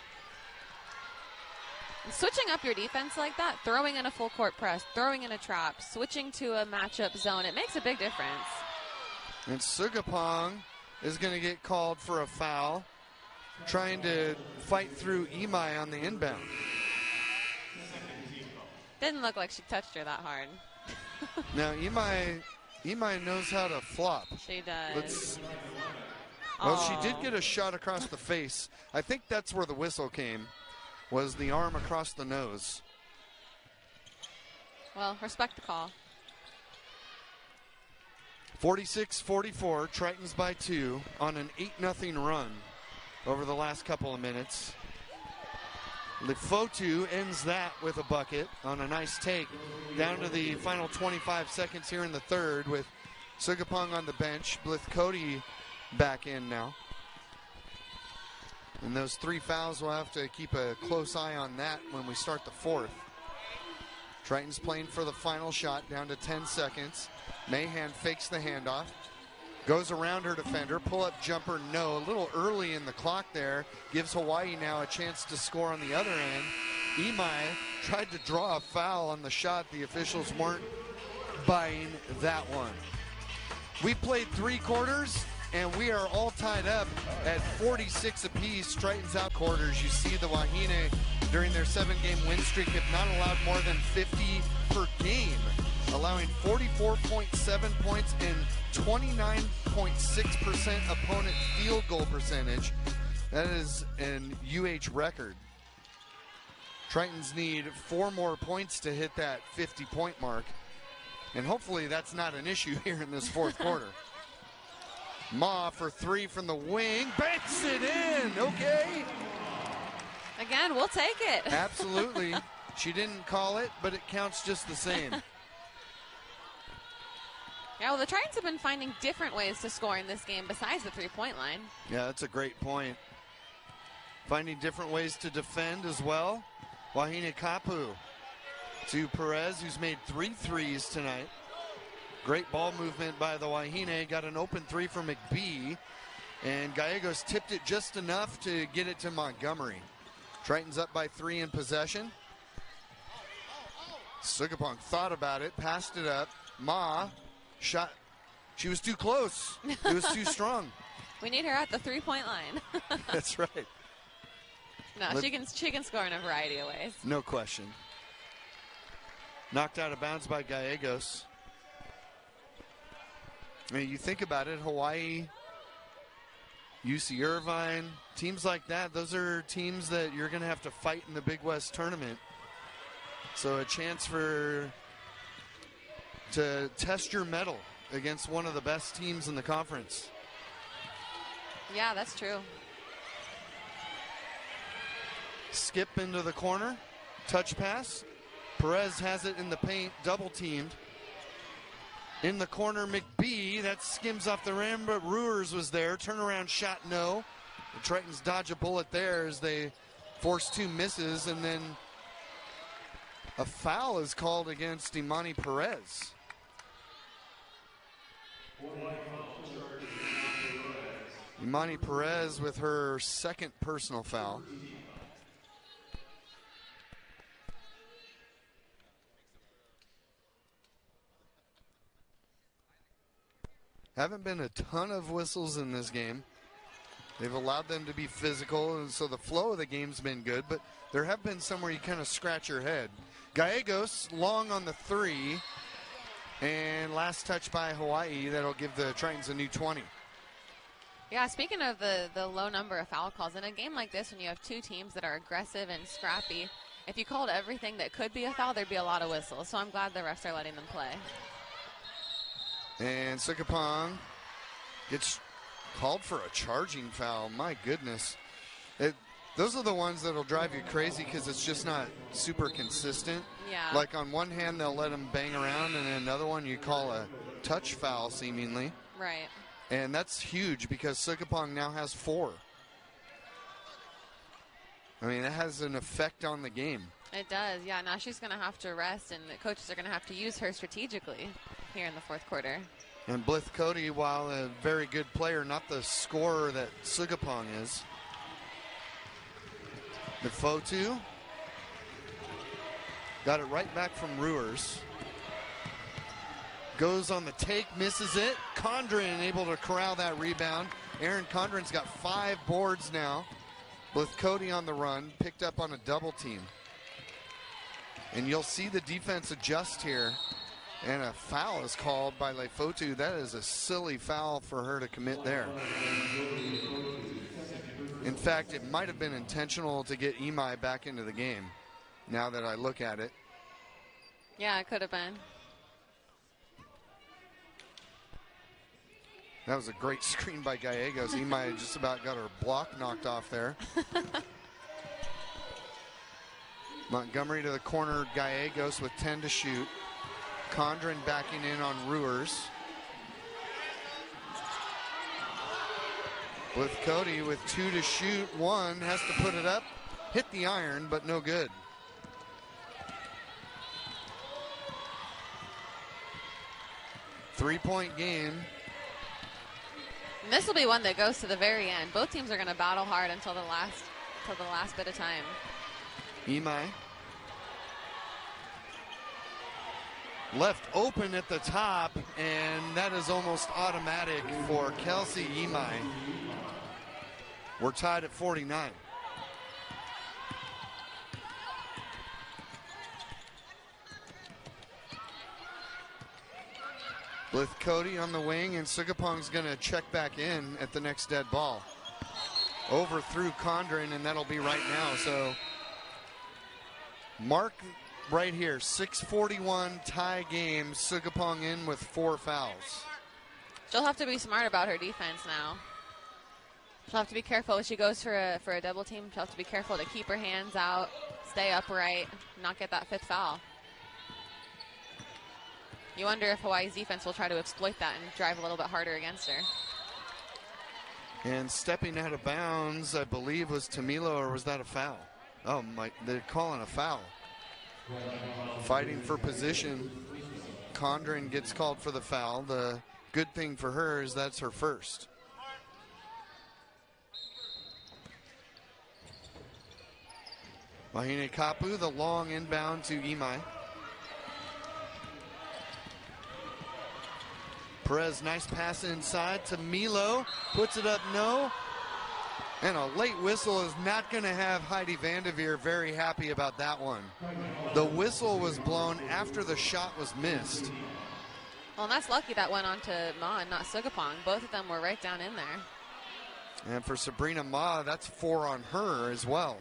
Switching up your defense like that, throwing in a full court press, throwing in a trap, switching to a matchup zone, it makes a big difference. And Sugapong is going to get called for a foul, trying to fight through Imai on the inbound. Didn't look like she touched her that hard. Now, Imai knows how to flop. She does. Well, she did get a shot across the face. I think that's where the whistle came. was the arm across the nose. Well, respect the call. 46-44, Tritons by 2 on an 8-0 run over the last couple of minutes. Lefotu ends that with a bucket on a nice take. Down to the final 25 seconds here in the third with Sugapong on the bench. Blithcody back in now. And those 3 fouls, we'll have to keep a close eye on that when we start the fourth. Tritons playing for the final shot, down to 10 seconds. Mahan fakes the handoff. Goes around her defender. Pull-up jumper, no. A little early in the clock there. Gives Hawaii now a chance to score on the other end. Imai tried to draw a foul on the shot. The officials weren't buying that one. We played 3 quarters, and we are all tied up at 46 apiece. Tritons out quarters. You see the Wahine during their 7-game win streak have not allowed more than 50 per game, allowing 44.7 points and 29.6% opponent field goal percentage. That is an UH record. Tritons need 4 more points to hit that 50-point mark, and hopefully that's not an issue here in this fourth quarter. Ma for 3 from the wing, banks it in, okay. Again, we'll take it. Absolutely. She didn't call it, but it counts just the same. Yeah, well, the Tritons have been finding different ways to score in this game besides the 3-point line. Yeah, that's a great point. Finding different ways to defend as well. Wahine Kapu to Perez, who's made 3 threes tonight. Great ball movement by the Wahine. Got an open 3 from McBee. And Gallegos tipped it just enough to get it to Montgomery. Tritons up by 3 in possession. Sugapong thought about it, passed it up. Ma shot. She was too close. It was too strong. We need her at the 3-point line. That's right. No, she can score in a variety of ways. No question. Knocked out of bounds by Gallegos. I mean, you think about it, Hawaii, UC Irvine, teams like that, those are teams that you're going to have to fight in the Big West tournament. So a chance to test your mettle against one of the best teams in the conference. Yeah, that's true. Skip into the corner, touch pass. Perez has it in the paint, double teamed. In the corner, McBee, that skims off the rim, but Ruers was there. Turnaround shot, no. The Tritons dodge a bullet there as they force 2 misses, and then a foul is called against Imani Perez. Imani Perez with her 2nd personal foul. Haven't been a ton of whistles in this game. They've allowed them to be physical, and so the flow of the game's been good, but there have been some where you kind of scratch your head. Gallegos long on the 3, and last touch by Hawaii. That'll give the Tritons a new 20. Yeah, speaking of the low number of foul calls, in a game like this when you have 2 teams that are aggressive and scrappy, if you called everything that could be a foul, there'd be a lot of whistles. So I'm glad the refs are letting them play. And Sugapong gets called for a charging foul. My goodness. Those are the ones that'll drive you crazy because it's just not super consistent. Yeah. Like on one hand, they'll let them bang around, and then another one you call a touch foul, seemingly. Right. And that's huge because Sugapong now has 4. I mean, it has an effect on the game. It does, yeah. Now she's going to have to rest, and the coaches are going to have to use her strategically here in the fourth quarter. And Blithcody, while a very good player, not the scorer that Sugapong is. Lefotu got it right back from Ruers. Goes on the take, misses it. Condren able to corral that rebound. Aaron Condren's got 5 boards now. Blithcody on the run, picked up on a double team. And you'll see the defense adjust here. And a foul is called by Lefotu. That is a silly foul for her to commit there. In fact, it might have been intentional to get Imai back into the game, now that I look at it. Yeah, it could have been. That was a great screen by Gallegos. Imai just about got her block knocked off there. Montgomery to the corner, Gallegos with 10 to shoot. Condren backing in on Ruers. With Cody with 2 to shoot. 1 has to put it up. Hit the iron, but no good. Three-point game. And this will be one that goes to the very end. Both teams are going to battle hard until the last bit of time. Imai. Left open at the top, and that is almost automatic for Kelsey Imai. We're tied at 49. With Cody on the wing, and Sugapong's going to check back in at the next dead ball. Overthrew Condren, and that'll be right now. So mark right here, 6:41 tie game. Sugapong in with 4 fouls. She'll have to be smart about her defense now. She'll have to be careful when she goes for a double team. She'll have to be careful to keep her hands out, stay upright, not get that 5th foul. You wonder if Hawaii's defense will try to exploit that and drive a little bit harder against her. And stepping out of bounds, I believe, was Tamilo, or was that a foul? Oh, my, they're calling a foul. Fighting for position. Condren gets called for the foul. The good thing for her is that's her first. Mahine Kapu, the long inbound to Imai. Perez, nice pass inside to Milo. Puts it up, no. And a late whistle is not going to have Heidi Vandeveer very happy about that one. The whistle was blown after the shot was missed. Well, and that's lucky that went on to Ma and not Sugapong. Both of them were right down in there. And for Sabrina Ma, that's 4 on her as well.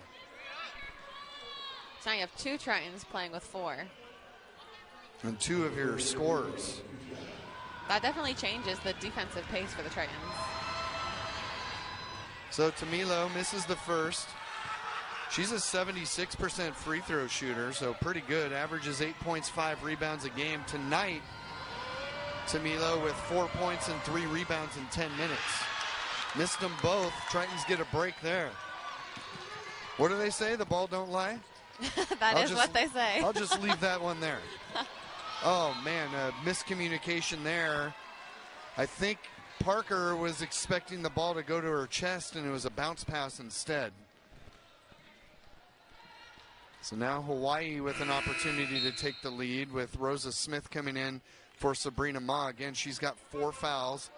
So now you have 2 Tritons playing with 4. And 2 of your scorers. That definitely changes the defensive pace for the Tritons. So Tamilo misses the first. She's a 76% free throw shooter, so pretty good. Averages 8 points, 5 rebounds a game. Tonight, Tamilo with 4 points and 3 rebounds in 10 minutes. Missed them both. Tritons get a break there. What do they say? The ball don't lie? That is what they say. I'll just leave that one there. Oh, man, miscommunication there. I think Parker was expecting the ball to go to her chest, and it was a bounce pass instead. So now Hawaii with an opportunity to take the lead with Rosa Smith coming in for Sabrina Ma. Again, she's got 4 fouls.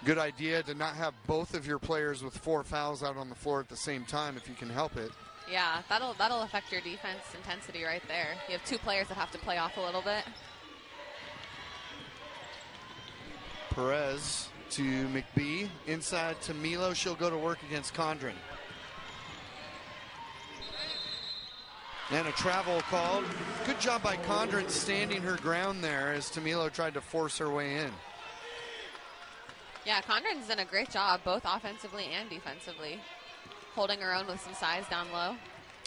Good idea to not have both of your players with 4 fouls out on the floor at the same time if you can help it. Yeah, that'll affect your defense intensity right there. You have 2 players that have to play off a little bit. Perez to McBee. Inside to Milo. She'll go to work against Condren. And a travel called. Good job by Condren standing her ground there as Tamilo tried to force her way in. Yeah, Condren's done a great job both offensively and defensively. Holding her own with some size down low.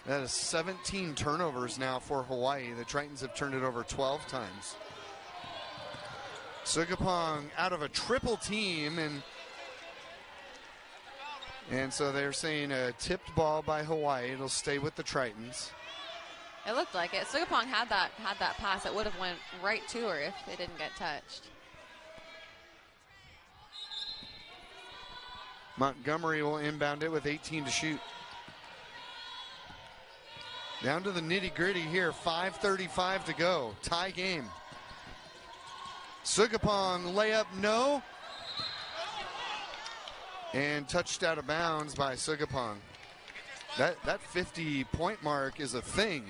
That is 17 turnovers now for Hawaii. The Tritons have turned it over 12 times. Sugapong out of a triple team, and so they're saying a tipped ball by Hawaii. It'll stay with the Tritons. It looked like it. Sugapong had that pass. It would have went right to her if it didn't get touched. Montgomery will inbound it with 18 to shoot. Down to the nitty-gritty here. 5:35 to go. Tie game. Sugapong layup, no. And touched out of bounds by Sugapong. That 50-point mark is a thing.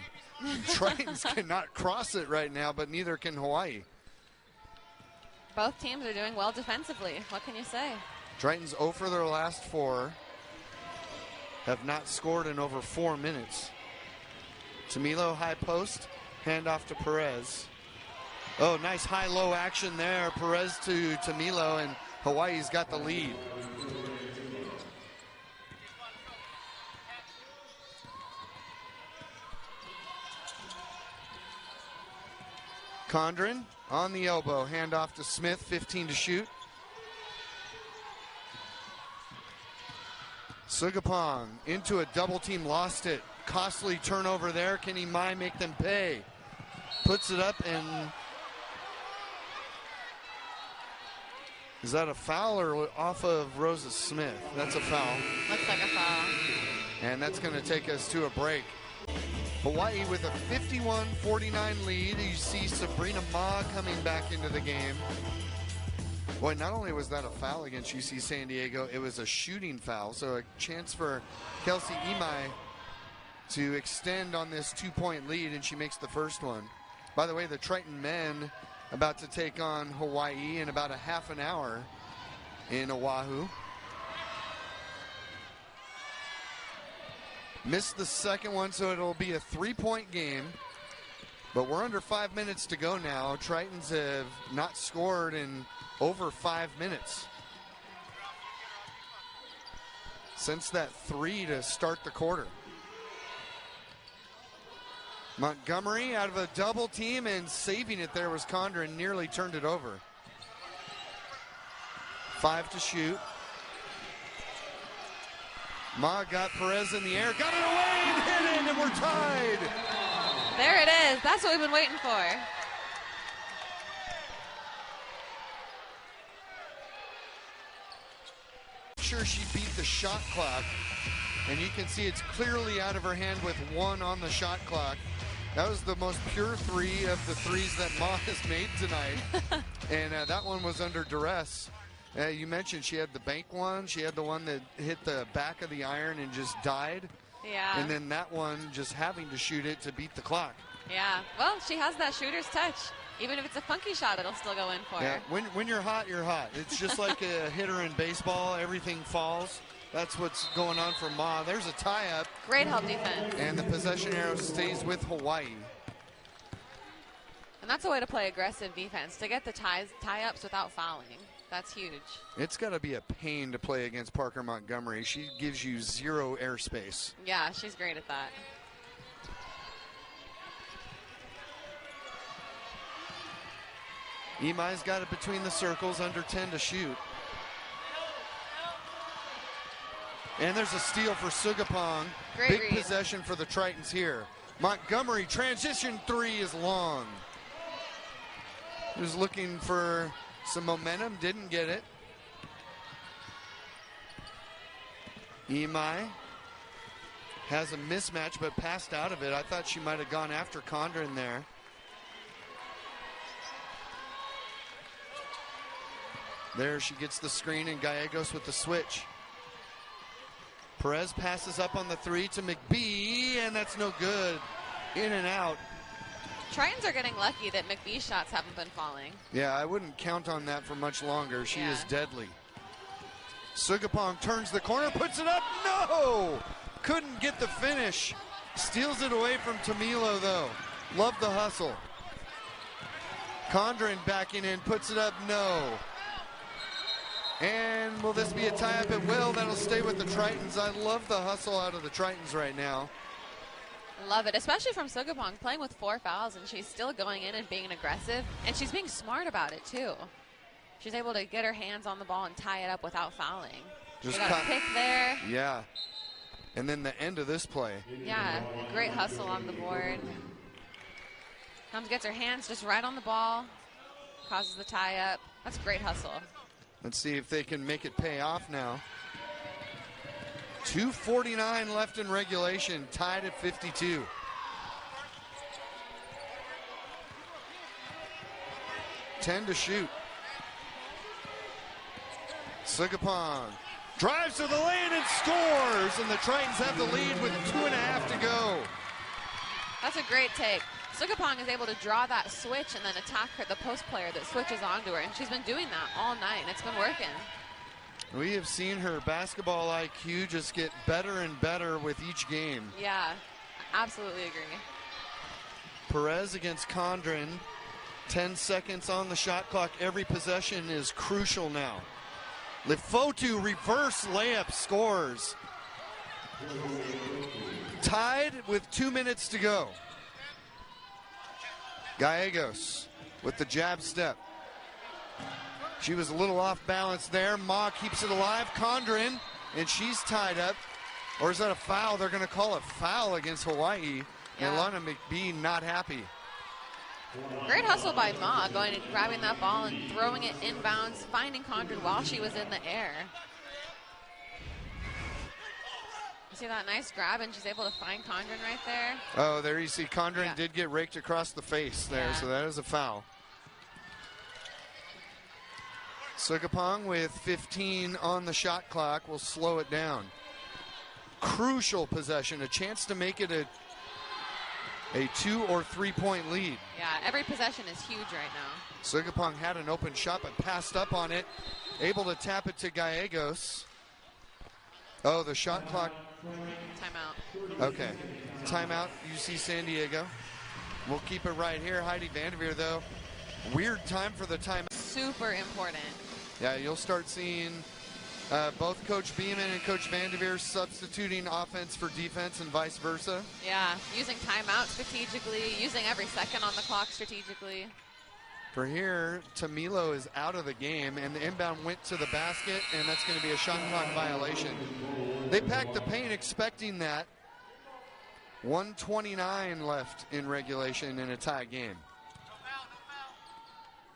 Tritons cannot cross it right now, but neither can Hawaii. Both teams are doing well defensively. What can you say? Tritons 0 for their last 4. have not scored in over 4 minutes. Tamilo high post, handoff to Perez. Oh, nice high-low action there. Perez to Tamilo, and Hawaii's got the lead. Condren on the elbow, handoff to Smith, 15 to shoot. Sugapong into a double team, lost it. Costly turnover there. Can Imai make them pay? Puts it up, and is that a foul or off of Rosa Smith? That's a foul. Looks like a foul. And that's going to take us to a break. Hawaii with a 51-49 lead. You see Sabrina Ma coming back into the game. Boy, not only was that a foul against UC San Diego, it was a shooting foul. So a chance for Kelsey Imai to extend on this 2-point lead, and she makes the first one. By the way, the Triton men about to take on Hawaii in about a half an hour in Oahu. Missed the second one, so it'll be a 3-point game. But we're under 5 minutes to go now. Tritons have not scored in over 5 minutes since that 3 to start the quarter. Montgomery out of a double team, and saving it there was Condren, nearly turned it over. 5 to shoot. Ma got Perez in the air, got it away and hit it, and we're tied. There it is. That's what we've been waiting for. Sure, she beat the shot clock, and you can see it's clearly out of her hand with 1 on the shot clock. That was the most pure 3 of the 3s that Ma has made tonight, and that one was under duress. You mentioned she had the bank one. She had the one that hit the back of the iron and just died. Yeah. And then that one just having to shoot it to beat the clock. Yeah. Well, she has that shooter's touch. Even if it's a funky shot, it'll still go in for her. When you're hot, you're hot. It's just like a hitter in baseball. Everything falls. That's what's going on for Ma. There's a tie-up. Great help defense. And the possession arrow stays with Hawaii. And that's a way to play aggressive defense, to get the tie-ups without fouling. That's huge. It's got to be a pain to play against Parker Montgomery. She gives you 0 airspace. Yeah, she's great at that. Imai's got it between the circles, under 10 to shoot. And there's a steal for Sugapong. Great Big read. possession for the Tritons here. Montgomery, transition 3 is long. Was looking for some momentum, didn't get it. Imai has a mismatch, but passed out of it. I thought she might have gone after Condren there. There she gets the screen, and Gallegos with the switch. Perez passes up on the 3 to McBee, and that's no good. In and out. Tritons are getting lucky that McBee's shots haven't been falling. Yeah, I wouldn't count on that for much longer. She Yeah. is deadly. Sugapong turns the corner, puts it up. No! Couldn't get the finish. Steals it away from Tamilo, though. Love the hustle. Condren backing in, puts it up. No. And will this be a tie-up? It will. That'll stay with the Tritons. I love the hustle out of the Tritons right now. Love it, especially from Sugapong, playing with 4 fouls, and she's still going in and being aggressive, and she's being smart about it, too. She's able to get her hands on the ball and tie it up without fouling. Just she got a pick there. Yeah. And then the end of this play. Yeah, great hustle on the board. Comes, gets her hands just right on the ball, causes the tie-up. That's great hustle. Let's see if they can make it pay off now. 2:49 left in regulation, tied at 52. Ten to shoot. Sugapong drives to the lane and scores, and the Tritons have the lead with 2.5 to go. That's a great take. Sugapong is able to draw that switch and then attack the post player that switches onto her, and she's been doing that all night, and it's been working. We have seen her basketball IQ just get better and better with each game. Yeah, absolutely agree. Perez against Condren. 10 seconds on the shot clock. Every possession is crucial now. Lefotu reverse layup scores. Tied with 2 minutes to go. Gallegos with the jab step. She was a little off balance there. Ma keeps it alive. Condren, and she's tied up. Or is that a foul? They're going to call a foul against Hawaii. Yeah. And Lana McBee not happy. Great hustle by Ma, going and grabbing that ball and throwing it inbounds, finding Condren while she was in the air. You see that nice grab, and she's able to find Condren right there. Oh, there you see Condren did get raked across the face there, so that is a foul. Sugapong with 15 on the shot clock will slow it down. Crucial possession, a chance to make it a 2 or 3 point lead. Yeah, every possession is huge right now. Sugapong had an open shot but passed up on it. Able to tap it to Gallegos. Oh, the shot clock. Timeout. Okay. Timeout, UC San Diego. We'll keep it right here. Heidi Vanderveer, though. Weird time for the timeout. Super important. Yeah, you'll start seeing both Coach Beeman and Coach Vanderveer substituting offense for defense and vice versa. Yeah, using timeout strategically, using every second on the clock strategically. For here, Tamilo is out of the game, and the inbound went to the basket, and that's going to be a shot clock violation. They packed the paint expecting that. 1:29 left in regulation in a tie game.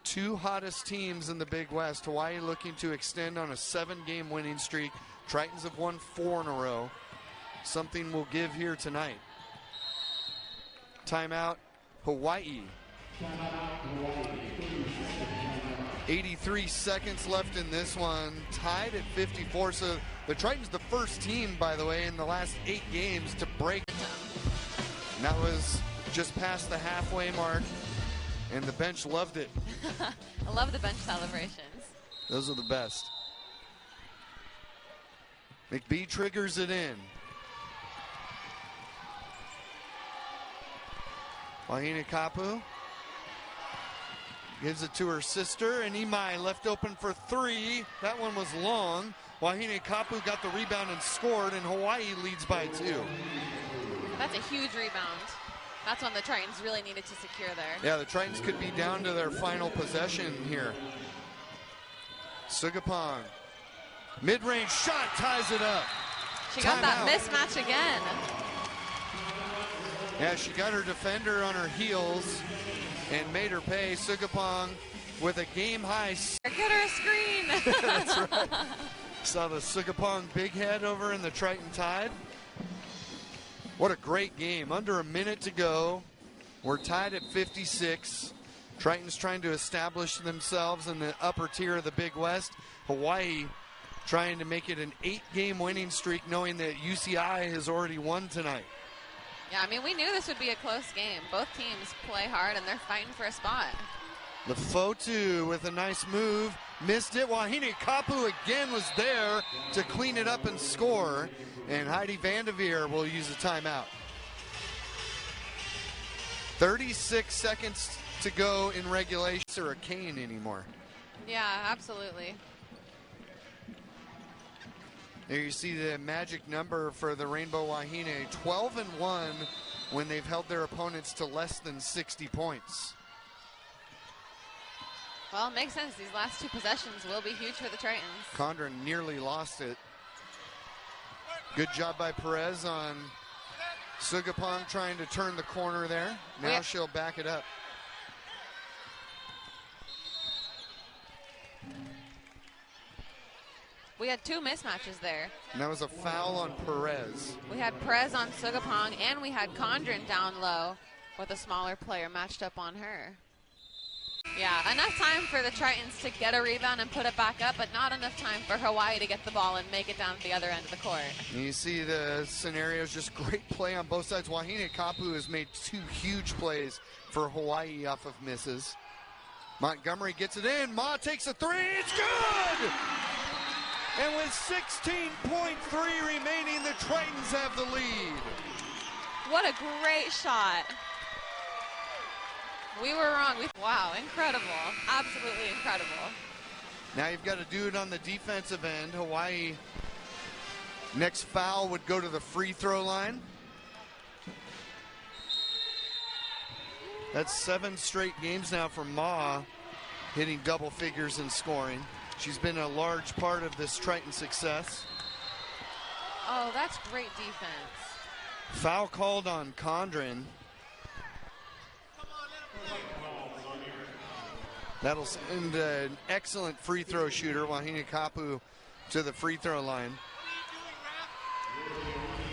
Two hottest teams in the Big West. Hawaii looking to extend on a 7-game winning streak. Tritons have won 4 in a row. Something we'll give here tonight. Timeout, Hawaii. 83 seconds left in this one. Tied at 54. So the Tritons the first team, by the way, in the last 8 games to break. And that was just past the halfway mark. And the bench loved it. I love the bench celebrations. Those are the best. McBee triggers it in. Wahine Kapu gives it to her sister, and Imai left open for 3. That one was long. Wahine Kapu got the rebound and scored, and Hawaii leads by 2. That's a huge rebound. That's one the Tritons really needed to secure there. Yeah, the Tritons could be down to their final possession here. Sugapong. Mid-range shot ties it up. She got that mismatch again. Yeah, she got her defender on her heels and made her pay. Sugapong with a game-high. Get her a screen. That's right. Saw the Sugapong big head over in the Triton Tide. What a great game. Under a minute to go. We're tied at 56. Tritons trying to establish themselves in the upper tier of the Big West. Hawaii trying to make it an 8-game winning streak, knowing that UCI has already won tonight. Yeah, I mean, we knew this would be a close game. Both teams play hard, and they're fighting for a spot. Lefotu with a nice move. Missed it. Wahine Kapu again was there to clean it up and score. And Heidi Vanderveer will use a timeout. 36 seconds to go in regulation. Or a cane anymore. Yeah, absolutely. There you see the magic number for the Rainbow Wahine. 12-1 when they've held their opponents to less than 60 points. Well, it makes sense. These last 2 possessions will be huge for the Tritons. Condren nearly lost it. Good job by Perez on Sugapong trying to turn the corner there. Now she'll back it up. We had 2 mismatches there. And that was a foul on Perez. We had Perez on Sugapong, and we had Condren down low with a smaller player matched up on her. Yeah, enough time for the Tritons to get a rebound and put it back up, but not enough time for Hawaii to get the ball and make it down to the other end of the court. And you see the scenarios, just great play on both sides. Wahine Kapu has made 2 huge plays for Hawaii off of misses. Montgomery gets it in. Ma takes a 3. It's good! And with 16.3 remaining, the Tritons have the lead. What a great shot. We were wrong. Wow, incredible. Absolutely incredible. Now you've got to do it on the defensive end. Hawaii, next foul would go to the free throw line. That's 7 straight games now for Ma, hitting double figures in scoring. She's been a large part of this Triton success. Oh, that's great defense. Foul called on Condren. That'll send an excellent free throw shooter, Wahine Kapu, to the free throw line.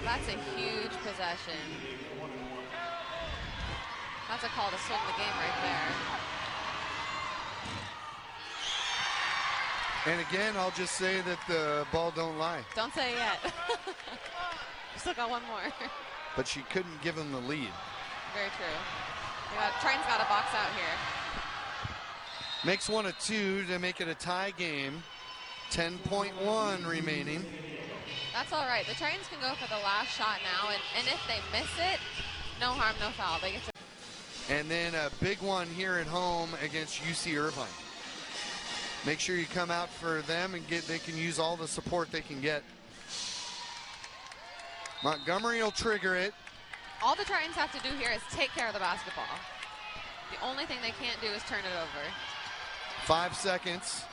That's a huge possession. That's a call to swing the game right there. And again, I'll just say that the ball don't lie. Don't say it yet. Still got one more. But she couldn't give him the lead. Very true. Triton's got a box out here. Makes one a 2 to make it a tie game. 10.1 remaining. That's all right. The Tritons can go for the last shot now, and if they miss it, no harm, no foul. They get to. And then a big one here at home against UC Irvine. Make sure you come out for them and they can use all the support they can get. Montgomery will trigger it. All the Tritons have to do here is take care of the basketball. The only thing they can't do is turn it over. 5 seconds.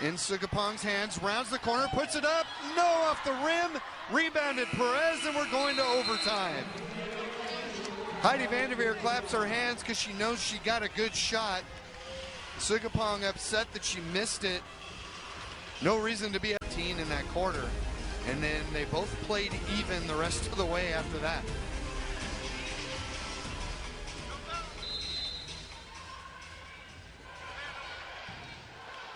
In Sugapong's hands, rounds the corner, puts it up. No, off the rim. Rebounded Perez, and we're going to overtime. Heidi Vanderveer claps her hands because she knows she got a good shot. Sugapong upset that she missed it. No reason to be up 18 in that quarter. And then they both played even the rest of the way after that.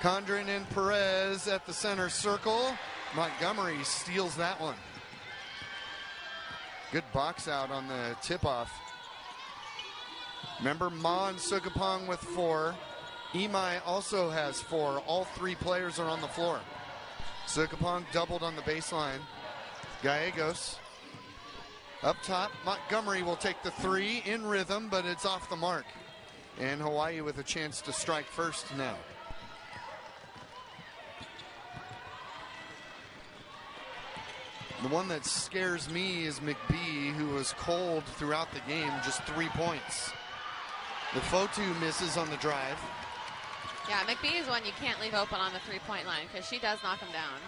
Condren and Perez at the center circle. Montgomery steals that one. Good box out on the tip-off. Remember, Ma and Sugapong with 4. Imai also has 4. All 3 players are on the floor. Sugapong doubled on the baseline. Gallegos up top. Montgomery will take the 3 in rhythm, but it's off the mark. And Hawaii with a chance to strike first now. The one that scares me is McBee, who was cold throughout the game, just 3 points. The Fotu misses on the drive. Yeah, McBee is one you can't leave open on the three-point line because she does knock him down.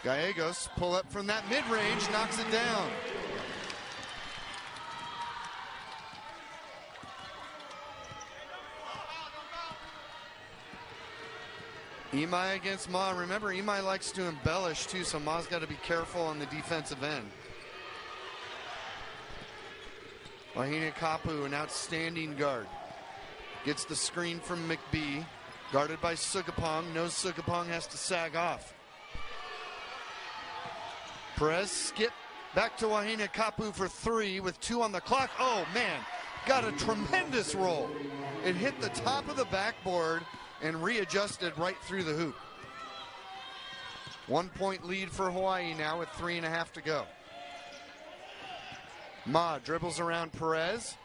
Gallegos pull up from that mid-range, knocks it down. Imai against Ma. Remember, Imai likes to embellish too, so Ma's got to be careful on the defensive end. Wahine Kapu, an outstanding guard. Gets the screen from McBee. Guarded by Sugapong. Knows Sugapong has to sag off. Perez skip back to Wahine Kapu for 3 with 2 on the clock. Oh, man. Got a tremendous roll. It hit the top of the backboard and readjusted right through the hoop. 1 point lead for Hawaii now with 3.5 to go. Ma dribbles around Perez.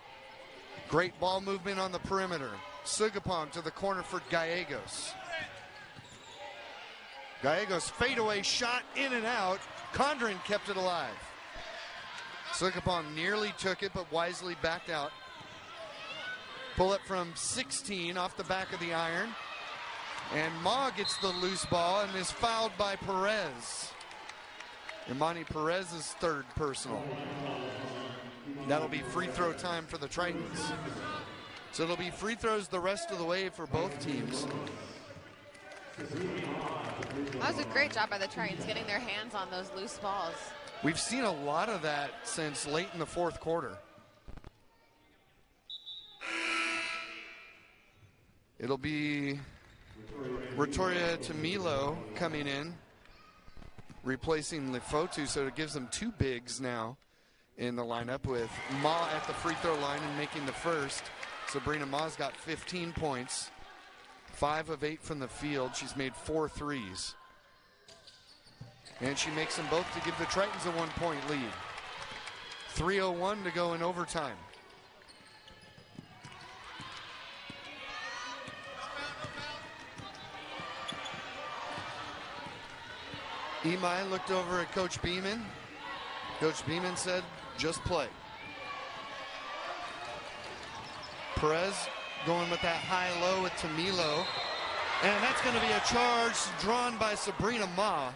Great ball movement on the perimeter. Sugapong to the corner for Gallegos. Gallegos fadeaway shot in and out. Condren kept it alive. Sugapong nearly took it but wisely backed out. Pull it from 16 off the back of the iron. And Ma gets the loose ball and is fouled by Perez. Imani Perez's 3rd personal. That'll be free throw time for the Tritons. So it'll be free throws the rest of the way for both teams. That was a great job by the Tritons getting their hands on those loose balls. We've seen a lot of that since late in the 4th quarter. It'll be Ratoria Tamilo coming in, replacing Lefotu, so it gives them 2 bigs now in the lineup, with Ma at the free throw line and making the first. Sabrina Ma's got 15 points, 5 of 8 from the field. She's made 4 threes. And she makes them both to give the Tritons a 1-point lead. 3:01 to go in overtime. Imai looked over at Coach Beeman. Coach Beeman said, just play. Perez going with that high-low with Tamilo. And that's going to be a charge drawn by Sabrina Ma.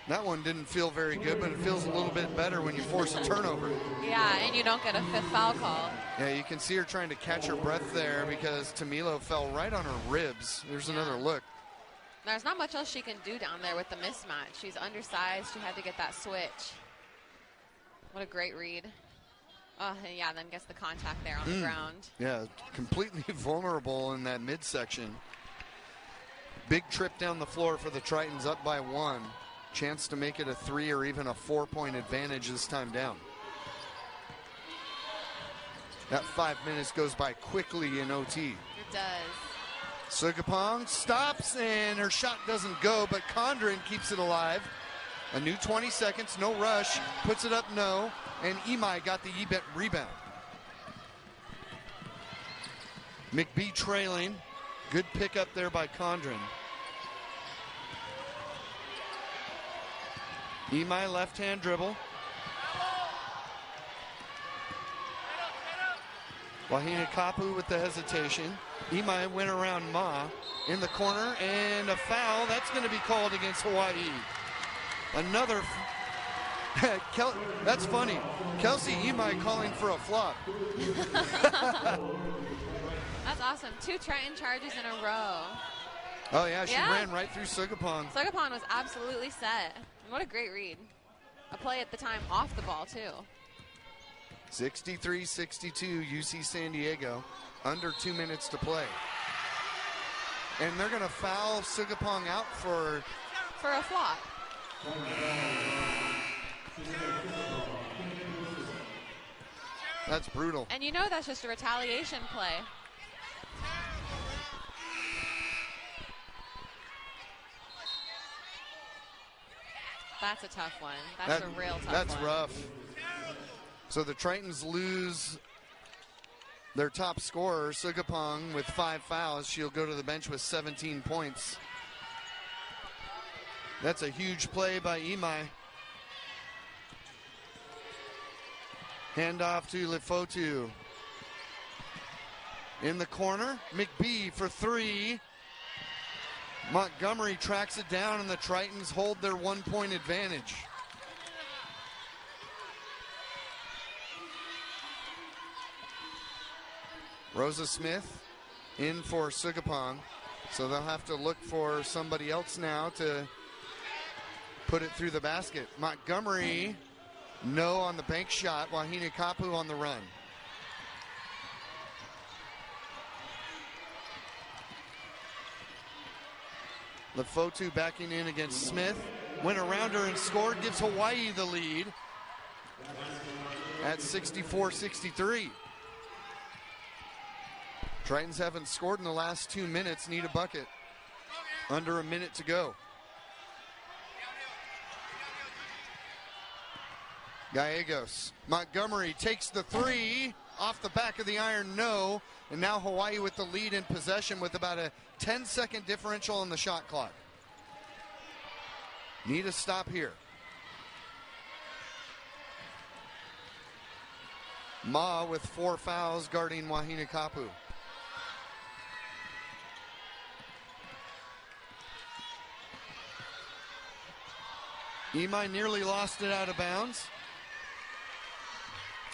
That one didn't feel very good, but it feels a little bit better when you force a turnover. Yeah, and you don't get a fifth foul call. Yeah, you can see her trying to catch her breath there because Tamilo fell right on her ribs. There's another look. There's not much else she can do down there with the mismatch. She's undersized. She had to get that switch. What a great read. Oh, and yeah, then gets the contact there on the ground. Yeah, completely vulnerable in that midsection. Big trip down the floor for the Tritons, up by 1. Chance to make it a 3 or even a 4-point advantage this time down. That 5 minutes goes by quickly in OT. It does. Sugapong stops and her shot doesn't go, but Condren keeps it alive. A new 20 seconds, no rush, puts it up, no, and Imai got the rebound. McBee trailing. Good pick up there by Condren. Imai left-hand dribble. Wahine Kapu with the hesitation. Imai went around Ma in the corner, and a foul. That's going to be called against Hawaii. Another. That's funny. Kelsey Imai calling for a flop. That's awesome. 2 Triton charges in a row. Oh, yeah, she ran right through Sugapong. Sugapong was absolutely set. What a great read. A play at the time off the ball, too. 63-62, UC San Diego. Under 2 minutes to play. And they're going to foul Sugapong out for a flop. That's brutal. And you know that's just a retaliation play. That's a tough one. That's a real tough one. That's rough. So the Tritons lose their top scorer, Sugapong, with 5 fouls. She'll go to the bench with 17 points. That's a huge play by Imai. Handoff to Lefotu. In the corner, McBee for 3. Montgomery tracks it down, and the Tritons hold their 1-point advantage. Rosa Smith in for Sugapong. So they'll have to look for somebody else now to put it through the basket. Montgomery, no on the bank shot. Wahine Kapu on the run. Lefotu backing in against Smith. Went around her and scored. Gives Hawaii the lead at 64-63. Tritons haven't scored in the last 2 minutes. Need a bucket. Under a minute to go. Gallegos. Montgomery takes the 3. Off the back of the iron, no. And now Hawaii with the lead in possession with about a 10-second differential on the shot clock. Need a stop here. Ma with 4 fouls guarding Wahine Kapu. Imai nearly lost it out of bounds.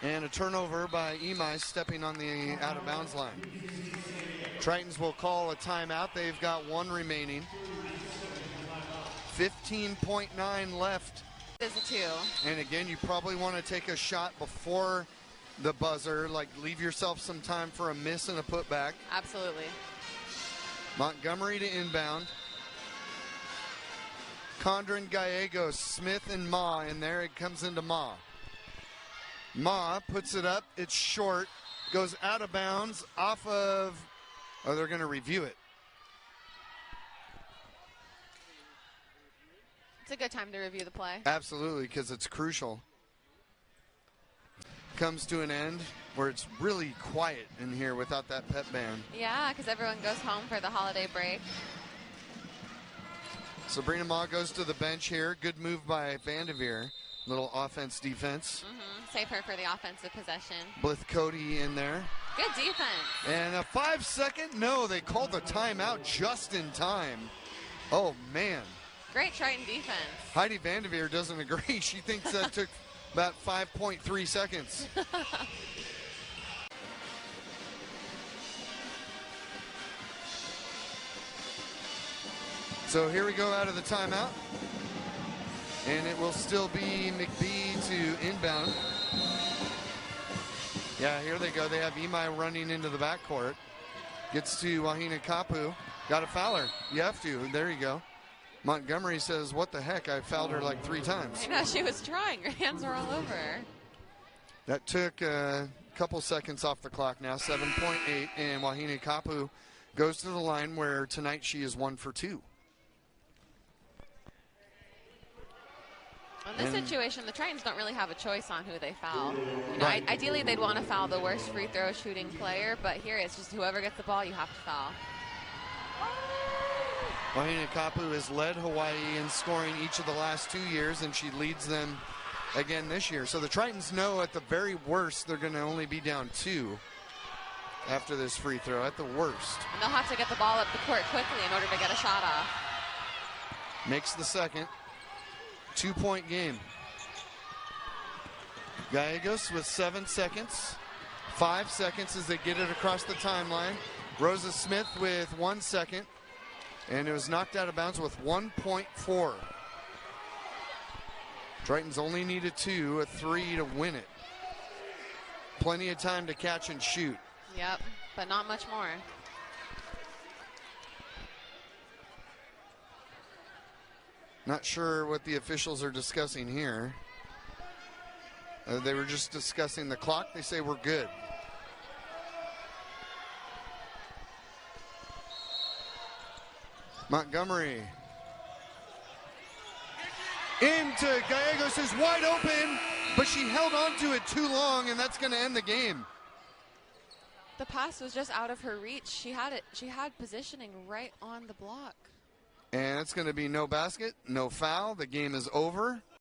And a turnover by Imai stepping on the out-of-bounds line. Tritons will call a timeout. They've got 1 remaining. 15.9 left. There's a 2. And again, you probably want to take a shot before the buzzer, like leave yourself some time for a miss and a putback. Absolutely. Montgomery to inbound. Condren, Gallegos, Smith, and Ma, and there it comes into Ma. Ma puts it up. It's short. Goes out of bounds off of... Oh, they're going to review it. It's a good time to review the play. Absolutely, because it's crucial. Comes to an end where it's really quiet in here without that pep band. Yeah, because everyone goes home for the holiday break. Sabrina Ma goes to the bench here. Good move by Vanderveer. Little offense, defense. Save her for the offensive possession. Blith Cody in there. Good defense. And a 5-second. No, they called the timeout just in time. Oh, man. Great Triton defense. Heidi Vanderveer doesn't agree. She thinks that took about 5.3 seconds. So here we go out of the timeout. And it will still be McBee to inbound. Yeah, here they go. They have Imai running into the backcourt. Gets to Wahina Kapu. Got to foul her. You have to. There you go. Montgomery says, what the heck? I fouled her like 3 times. I know, she was trying. Her hands were all over her. That took a couple seconds off the clock now. 7.8. And Wahina Kapu goes to the line where tonight she is 1 for 2. In this situation, the Tritons don't really have a choice on who they foul. You know, ideally, they'd want to foul the worst free throw shooting player, but here it's just whoever gets the ball, you have to foul. Wahina Kapu has led Hawaii in scoring each of the last 2 years, and she leads them again this year. So the Tritons know at the very worst they're going to only be down 2 after this free throw, at the worst. And they'll have to get the ball up the court quickly in order to get a shot off. Makes the second. 2-point game. Gallegos with 7 seconds. 5 seconds as they get it across the timeline. Rosa Smith with 1 second. And it was knocked out of bounds with 1.4. Tritons only needed 2, a 3 to win it. Plenty of time to catch and shoot. Yep, but not much more. Not sure what the officials are discussing here. They were just discussing the clock. They say we're good. Montgomery. Into Gallegos is wide open, but she held on to it too long, and that's going to end the game. The pass was just out of her reach. She had it. She had positioning right on the block. And it's going to be no basket, no foul. The game is over.